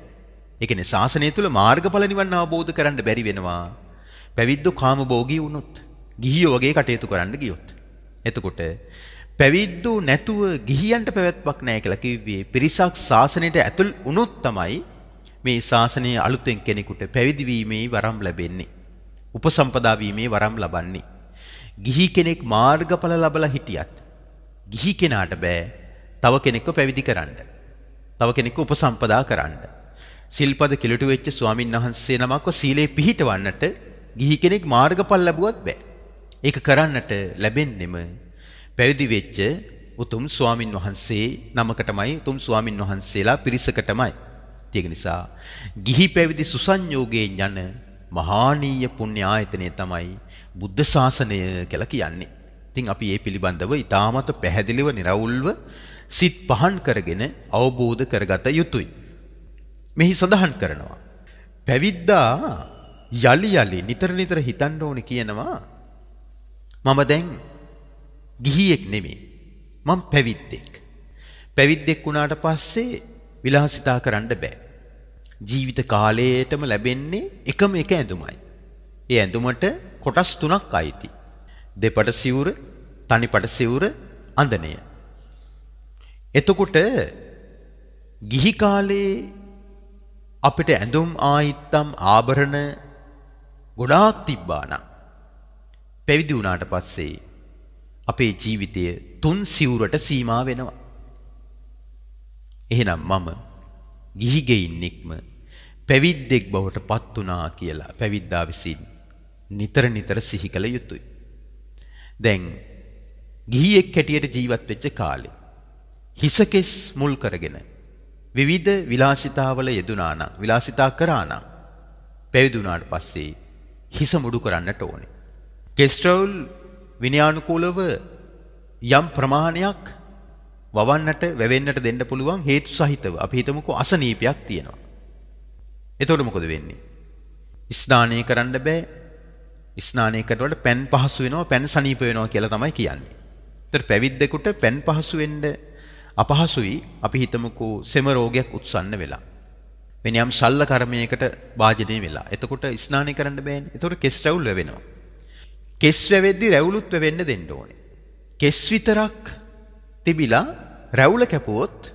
ඒ කියන්නේ ශාසනය තුල මාර්ගඵල නිවන් අවබෝධ කරන්න බැරි වෙනවා. පැවිද්දෝ කාමභෝගී වුණොත්, ගිහියෝ වගේ කටයුතු කරන්න ගියොත්. එතකොට පැවිද්දෝ නැතුව ගිහියන්ට පැවැත්මක් නැහැ කියලා කිව්වේ පිරිසක් ශාසනයට ඇතුල් වුණොත් තමයි මේ ශාසනයේ අලුතෙන් කෙනෙකුට පැවිදි වීමේ වරම් ලැබෙන්නේ. උපසම්පදා වීමේ වරම් ලබන්නේ. ගිහි කෙනෙක් මාර්ගඵල ලබලා හිටියත් ගිහි කෙනාට බෑ තව කෙනෙක්ව පැවිදි කරන්න. තව කෙනෙක්ව උපසම්පදා කරන්න. සිල්පද කිලුට වෙච්ච ස්වාමින් වහන්සේ නමක්ව සීලේ පිහිටවන්නට ගිහි කෙනෙක් මාර්ගඵල ලැබුවත් බෑ. ඒක කරන්නට ලැබෙන්නෙම පැවිදි වෙච්ච උතුම් ස්වාමින් වහන්සේ නමකටමයි, උතුම් ස්වාමින් වහන්සේලා පිරිසකටමයි. ඒක නිසා ගිහි පැවිදි සුසංයෝගයෙන් යන මහානීය පුණ්‍ය ආයතනය තමයි බුද්ධ ශාසනය කියලා කියන්නේ. ඉතින් අපි මේ පිළිබඳව ඊටමත් පැහැදිලිව නිර්වුල්ව සිත් පහන් කරගෙන අවබෝධ කරගත යුතුයි. මෙහි සඳහන් කරනවා පැවිද්දා යලි නිතර හිතන්න ඕනේ කියනවා මම දැන් ගිහියෙක් නෙමෙයි, මම පැවිද්දෙක්. පැවිද්දෙක් වුණාට පස්සේ විලාසිතා කරන්න බෑ. ජීවිත කාලයටම ලැබෙන්නේ එකම එක ඇඳුමයි. ඒ ඇඳුමට කොටස් තුනක් අයිති. දෙපට සිවුර, තනිපට සිවුර, අඳනය. එතකොට ගිහි කාලේ අපිට ඇඳුම් ආයිත්තම් ආභරණ ගොඩාක් තිබ්බා නම් පැවිදි වුණාට පස්සේ අපේ ජීවිතය තුන් සිවුරට සීමා වෙනවා. එහෙනම් මම ගිහි ගෙයින්නෙක්ම පැවිද්දෙක් බවට පත් වුණා කියලා පැවිද්දා විසින් නිතර නිතර සිහි කළ යුතුයි. දැන් ගිහියෙක් හැටියට ජීවත් වෙච්ච කාලේ හිසකෙස් මුල් කරගෙන විවිධ විලාසිතාවල යෙදුණා නම් විලාසිතා කරා නම් පැවිදි වුණාට පස්සේ හිස මුඩු කරන්නට ඕනේ. කෙස්ට්‍රෝල් විනයානුකූලව යම් ප්‍රමාණයක් වවන්නට වැවෙන්නට දෙන්න පුළුවන් හේතු සහිතව අපි හිතමුකෝ අසනීපයක් තියෙනවා. එතකොට මොකද වෙන්නේ? ස්නානය කරන්න බෑ. ස්නානය කරනකොට පැන් පහසු වෙනවා, පැන් සනීප වෙනවා කියලා තමයි කියන්නේ. ඒතර පැවිද්දෙකුට පැන් පහසු වෙන්න අපහසුයි. අපි හිතමුකෝ සෙම රෝගයක් උත්සන්න වෙලා. වෙන යම් ශල්්‍ය කර්මයකට වාජනය වෙලා. එතකොට ස්නානය කරන්න බෑනේ. එතකොට කෙස් රැවුල් වෙනවා. කෙස් වැවෙද්දි රැවුලුත් වෙවෙන්න දෙන්න ඕනේ. කෙස් විතරක් තිබිලා රැවුල කැපුවොත්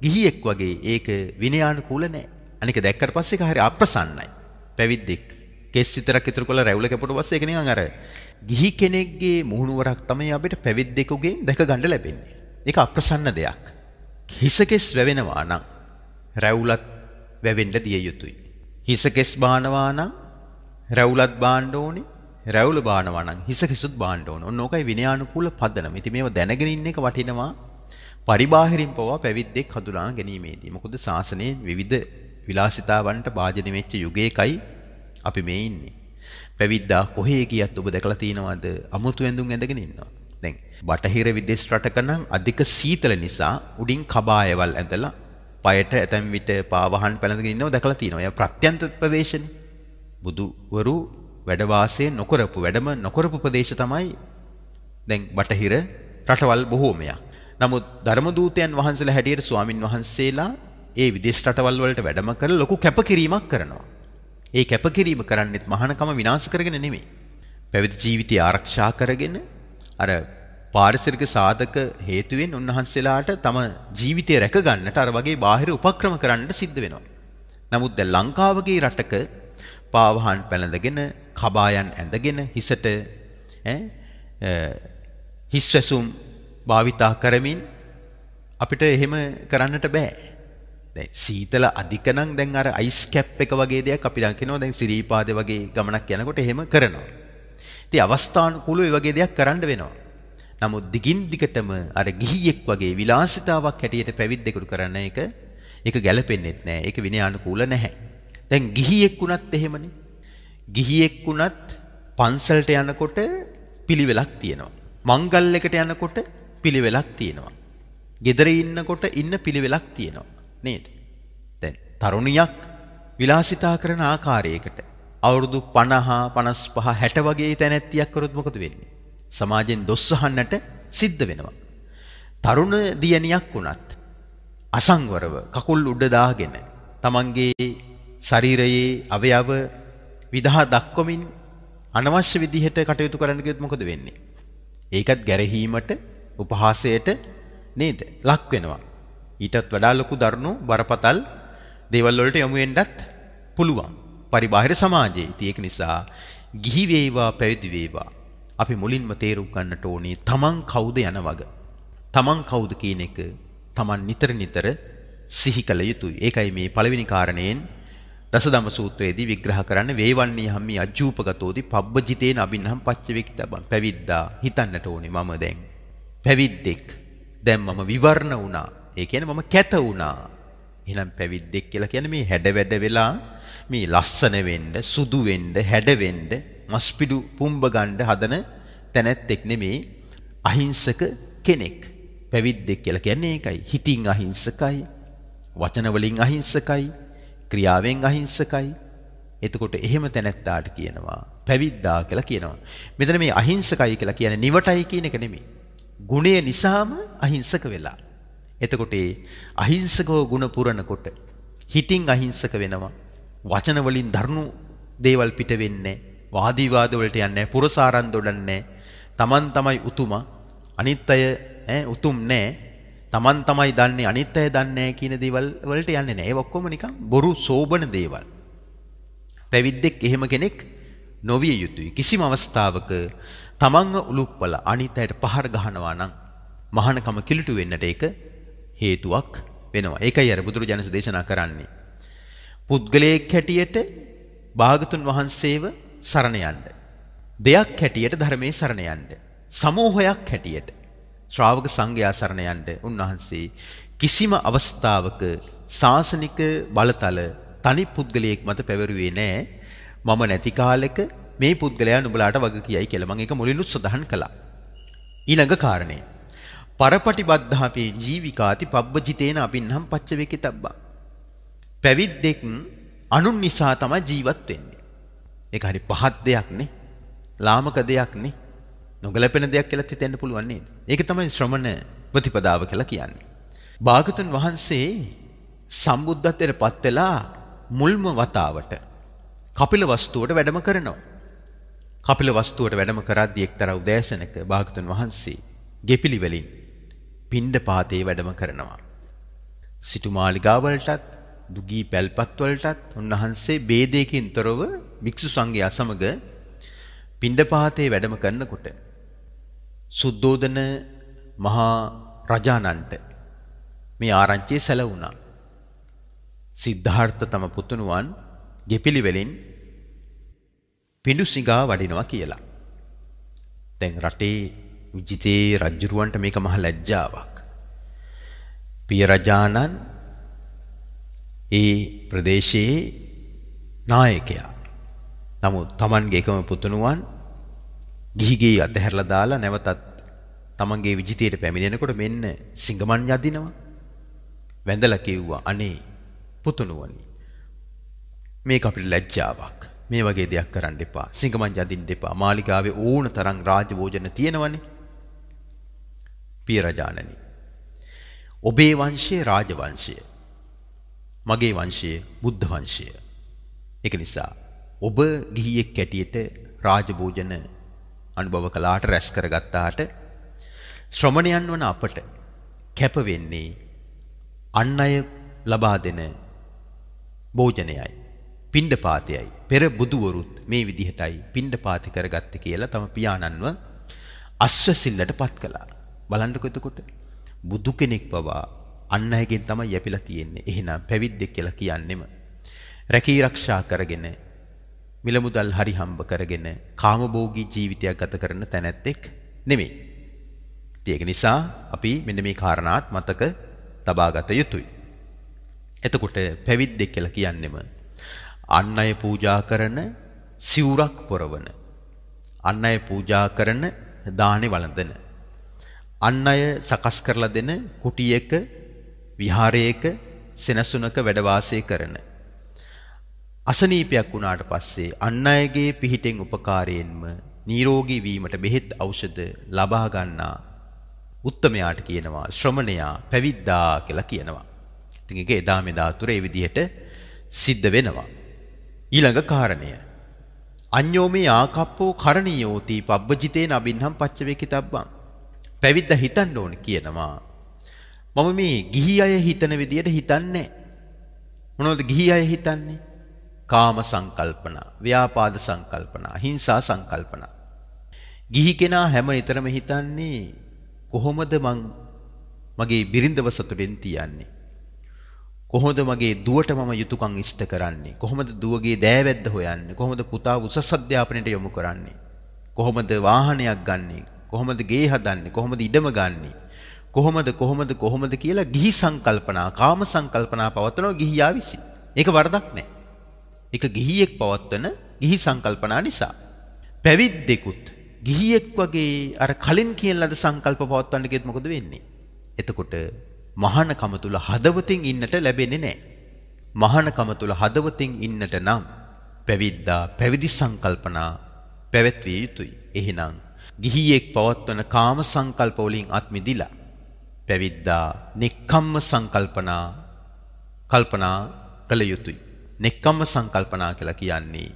ගිහියෙක් වගේ ඒක විනයානුකූල නෑ. අනික දැක්කට පස්සේ ඒක හරිය අප්‍රසන්නයි. පැවිද්දෙක් කෙස් විතරක් ඉතුරු කරලා රැවුල කැපුවට පස්සේ ඒක නිකන් අර ගිහි කෙනෙක්ගේ මුහුණුවරක් තමයි අපිට පැවිද්දෙකුගෙන් දැක ගන්න ලැබෙන්නේ. ඒක අප්‍රසන්න දෙයක්. හිසකෙස් වැවෙනවා නම් රැවුලත් වැවෙන්න දිය යුතුයි. හිසකෙස් බානවා නම් රැවුලත් බාන්න ඕනේ. රැවුල බානවා නම් හිසකෙසුත් බාන්න ඕනේ. ඔන්න ඕකයි විනයානුකූල පදනම. ඉතින් මේව දැනගෙන ඉන්න එක වටිනවා. පරිබාහිරින් පවා පැවිද්දෙක් හඳුනා ගැනීමේදී. මොකද ශාසනයේ විවිධ විලාසිතාවන්ට භාජනය වෙච්ච යුගයකයි අපි මේ ඉන්නේ. පැවිද්දා කොහේ ගියත් ඔබ දැකලා තියෙනවද? අමුතු ඇඳුම් ඇඳගෙන ඉන්නවා. දැන් බටහිර විදේශ රටක නම් අධික සීතල නිසා උඩින් කබායවල් ඇඳලා පයට ඇතැම් විට පාවහන් පැලඳගෙන ඉන්නව දැකලා තියෙනවා. ඒ ප්‍රත්‍යන්ත ප්‍රදේශනේ. බුදුවරු වැඩ වාසය නොකරපු වැඩම නොකරපු ප්‍රදේශ තමයි දැන් බටහිර රටවල් බොහෝමයක්. නමුත් ධර්මදූතයන් වහන්සේලා හැටියට ස්වාමින් වහන්සේලා ඒ විදේශ රටවල් වලට වැඩම කරලා ලොකු කැපකිරීමක් කරනවා. ඒ කැපකිරීම කරන්නේත් මහානකම විනාශ කරගෙන නෙමෙයි. පැවිදි ජීවිතය ආරක්ෂා කරගෙන අර පාරිසරික සාධක හේතුවෙන් උන්වහන්සේලාට තම ජීවිතය රැක ගන්නට අර වගේ බාහිර උපක්‍රම කරන්නට සිද්ධ වෙනවා. නමුත් දැන් ලංකාවගේ රටක පාවහන් පැලඳගෙන කබායන් ඇඳගෙන හිසට හිස්වැසුම් භාවිතා කරමින් අපිට එහෙම කරන්නට බෑ. දැන් සීතල අධික නම් දැන් අර අයිස් කැප් එක වගේ දෙයක් අපි දකිනවා. දැන් සිරීපාදේ වගේ ගමනක් යනකොට එහෙම කරනවා. ඉතින් අවස්ථානුකූලව ඒ වගේ දෙයක් කරන්න වෙනවා. නමුත් දිගින් දිගටම අර ගිහියෙක් වගේ විලාසිතාවක් හැටියට පැවිද්දෙකුට කරන එක ඒක ගැලපෙන්නේ නැහැ. ඒක විනයානුකූල නැහැ. දැන් ගිහියෙක් වුණත් එහෙමනේ. ගිහියෙක් වුණත් පන්සලට යනකොට පිළිවෙලක් තියෙනවා. මංගල්‍යයකට යනකොට පිළිවෙලක් තියෙනවා. ගෙදර ඉන්නකොට ඉන්න පිළිවෙලක් තියෙනවා. නේද? දැන් තරුණියක් විලාසිතා කරන ආකාරයකට අවුරුදු 50 55 60 වගේ තැනැත්තියක් කරොත් මොකද වෙන්නේ? සමාජයෙන් දොස් අහන්නට සිද්ධ වෙනවා. තරුණ දියණියක් වුණත් අසංවරව කකුල් උඩ දාගෙන තමන්ගේ ශරීරයේ අවයව විදහා දක්වමින් අනවශ්‍ය විදිහට කටයුතු කරන්න ගියොත් මොකද වෙන්නේ? ඒකත් ගැරහීමට උපහාසයට නේද ලක් වෙනවා. ඊටත් වඩා ලොකු දරුණු බරපතල දේවල් වලට යොමු වෙන්නත් පුළුවන් පරිබාහිර සමාජයේ. ඉතින් ඒක නිසා ගිහි වේවා පැවිදි වේවා අපි මුලින්ම තේරුම් ගන්නට ඕනේ තමන් කවුද යන වග. තමන් කවුද කියන එක තමන් නිතර නිතර සිහි කළ යුතුයි. ඒකයි මේ පළවෙනි කාරණයෙන් දසදම සූත්‍රයේදී විග්‍රහ කරන්නේ වේවන්නේ හම්මි අජ්ජූපගතෝදි පබ්බජිතේන අබින්නම් පච්චවේකිතබන්. පැවිද්දා හිතන්නට ඕනේ මම දැන් පැවිද්දෙක්. දැන් මම විවරණ වුණා. ඒ කියන්නේ මම කැත වුණා. එහෙනම් පැවිද්දෙක් කියලා කියන්නේ මේ හැඩ වැඩ වෙලා මේ ලස්සන වෙන්න, සුදු වෙන්න, හැඩ වෙන්න, මස්පිඩු පුම්බ ගන්න හදන තැනැත්තෙක් නෙමේ. අහිංසක කෙනෙක්. පැවිද්දෙක් කියලා කියන්නේ ඒකයි. හිතින් අහිංසකයි, වචන වලින් අහිංසකයි, ක්‍රියාවෙන් අහිංසකයි. එතකොට එහෙම තැනැත්තාට කියනවා පැවිද්දා කියලා කියනවා. මෙතන මේ අහිංසකයි කියලා කියන්නේ නිවටයි කියන එක නෙමෙයි. ගුණය නිසාම අහිංසක වෙලා. එතකොට අහිංසකව ගුණ පුරනකොට හිතින් අහිංසක වෙනවා. වචන වලින් දරුණු දේවල් පිට වෙන්නේ. වාද විවාද වලට යන්නේ. පුරසාරන් දොඩන්නේ. Taman තමයි උතුමා. අනිත් අය උතුම් නෑ. Taman තමයි දන්නේ අනිත් අය දන්නේ නෑ කියන දේවල් වලට යන්නේ නෑ. ඒ ඔක්කොම නිකන් බොරු සෝබන දේවල්. පැවිද්දෙක් එහෙම කෙනෙක් නොවිය යුතුයි. කිසිම අවස්ථාවක තමන්ව උලුප්පල අනිත් අයට පහර ගහනවා නම් මහානකම කිලුටු වෙන්නට ඒක හේතුවක් වෙනවා. ඒකයි අර බුදුරජාණන් දේශනා කරන්නේ. පුද්ගලයෙක් හැටියට භාගතුන් වහන්සේව සරණ යන්න. දෙයක් හැටියට ධර්මයේ සරණ යන්න. සමූහයක් හැටියට ශ්‍රාවක සංඝයා සරණ යන්න උන්වහන්සේ කිසිම අවස්ථාවක සාසනික බලතල තනි පුද්ගලයෙක් මත පැවරුවේ නෑ. මම නැති කාලෙක මේ පුද්ගලයා නුඹලාට වග කියයි කියලා මම ඒක මුලින්ම සඳහන් කළා. ඊළඟ කාරණය. පරපටිබද්ධාපේ ජීවිකාති පබ්බජිතේන අබින්නම් පච්චවේකිතබ්බා. පැවිද්දෙක් අනුන් නිසා තමයි ජීවත් වෙන්නේ. ඒක හරි පහත් දෙයක් නේ. ලාමක දෙයක් නේ. නොගැලපෙන දෙයක් කියලා හිතෙන්න පුළුවන් නේද? ඒක තමයි ශ්‍රමණ ප්‍රතිපදාව කියලා කියන්නේ. භාගතුන් වහන්සේ සම්බුද්ධත්වයට පත් වෙලා මුල්ම වතාවට කපිලවස්තුවට වැඩම කරනවා. කපිලවස්තුවට වැඩම කරද්දී එක්තරා උදෑසනක භාගතුන් වහන්සේ ගෙපිලි වලින් පිණ්ඩපාතේ වැඩම කරනවා. සිටුමාලිගාවලටත් දුගී පැල්පත් වලටත් උන්වහන්සේ ભેදයකින් තොරව භික්ෂු සංඝයා සමග පිණ්ඩපාතේ වැඩම කරනකොට සුද්ධෝදන මහා රජානන්ට මේ ආරංචිය සැලවුණා. සිද්ධාර්ථ තම පුතුණුවන් ගෙපිලි වලින් පිඬුසිඟා වඩිනවා කියලා. දැන් රටේ විජිතේ රජුරවන්ට මේක මහ ලැජ්ජාවක්. පිය රජානන් ඒ ප්‍රදේශයේ නායකයා. නමුත් Tamanගේ එකම පුතුණුවන් ගිහිගේ අතහැරලා දාලා නැවතත් Tamanගේ විජිතේට පැමිණෙනකොට මෙන්න සිඟමන් යදිනවා. වැඳලා කිව්වා අනේ පුතුණුවනි මේක අපිට ලැජ්ජාවක්. මේ වගේ දෙයක් කරන්න එපා. සිඟමන් යදින්න එපා. මාලිගාවේ ඕන තරම් රාජභෝජන තියෙනවනේ. පිය රජාණනි. ඔබේ වංශයේ රාජවංශය. මගේ වංශයේ බුද්ධ වංශය. ඒක නිසා ඔබ ගිහියෙක් කැටියට රාජභෝජන අනුභව කළාට රැස් කරගත්තාට ශ්‍රමණයන් වන අපට කැප වෙන්නේ අන් අය ලබා දෙන භෝජනයයි. පිණ්ඩපාතයයි. පෙර බුදුවරුත් මේ විදිහටයි පිණ්ඩපාති කරගත්තේ කියලා තම පියාණන්ව අස්වැසිල්ලට පත් කළා. බලන්නකො එතකොට බුදු කෙනෙක් පවා අන් අයගෙන් තමයි යැපිලා තියෙන්නේ. එහෙනම් පැවිද්දෙක් කියලා කියන්නෙම රැකී ආරක්ෂා කරගෙන මිල මුදල් හරි හම්බ කරගෙන කාමභෝගී ජීවිතයක් ගත කරන තැනැත්තෙක් නෙමෙයි. ඒක නිසා අපි මෙන්න මේ කාරණාත් මතක තබා ගත යුතුයි. එතකොට පැවිද්දෙක් කියලා කියන්නෙම අන් අය පූජා කරන සිවුරක් පොරවන, අන් අය පූජා කරන දානේ වළඳන, අන් අය සකස් කරලා දෙන කුටියක විහාරයක සෙනසුනක වැඩ වාසය කරන, අසනීපයක් වුණාට පස්සේ අන් අයගේ පිහිටෙන් උපකාරයෙන්ම නිරෝගී වීමට බෙහෙත් ඖෂධ ලබා ගන්නා උත්තමයාට කියනවා ශ්‍රමණයා පැවිද්දා කියලා කියනවා. ඉතින් ඒක එදා මෙදා තුර ඒ විදිහට සිද්ධ වෙනවා. ඊළඟ කාරණය. අඤ්ඤෝමේ ආකප්පෝ කරණීයෝති පබ්බජිතේන අබින්නම් පච්චවේකිතබ්බං. පැවිද්ද හිතන්න ඕන කියනවා. මම මේ ගිහි අය හිතන විදියට හිතන්නේ. මොනවද ගිහි අය හිතන්නේ? කාම සංකල්පනා, ව්‍යාපාද සංකල්පනා, හිංසා සංකල්පනා. ගිහි කෙනා හැම නිතරම හිතන්නේ කොහොමද මගේ බිරිඳව සතුටින් තියන්නේ? කොහොමද මගේ දුවට මම යුතුයකම් ඉෂ්ට කරන්නේ? කොහොමද දුවගේ දෑවැද්ද හොයන්නේ? කොහොමද පුතා උසස් අධ්‍යාපනයට යොමු කරන්නේ? කොහොමද වාහනයක් ගන්නෙ? කොහොමද ගේ හදන්නේ? කොහොමද ඉඩම ගන්නෙ? කොහොමද කියලා ගිහි සංකල්පනා, කාම සංකල්පනා පවත්වනවා ගිහියා විසින්. ඒක වරදක් නෑ. ඒක ගිහියෙක් පවත්වන ගිහි සංකල්පනා නිසා. පැවිද්දෙකුත් ගිහියෙක් වගේ අර කලින් කියන ලද සංකල්ප පවත්වන්න ගියොත් මොකද වෙන්නේ? එතකොට මහානකම තුල හදවතින් ඉන්නට ලැබෙන්නේ නැහැ. මහානකම තුල හදවතින් ඉන්නට නම් පැවිද්දා පැවිදි සංකල්පනා පැවැත්විය යුතුයි. එහෙනම් ගිහියෙක් පවත්වන කාම සංකල්ප වලින් අත් මිදිලා පැවිද්දා නෙක්ඛම්ම සංකල්පනා කළ යුතුයි. නෙක්ඛම්ම සංකල්පනා කියලා කියන්නේ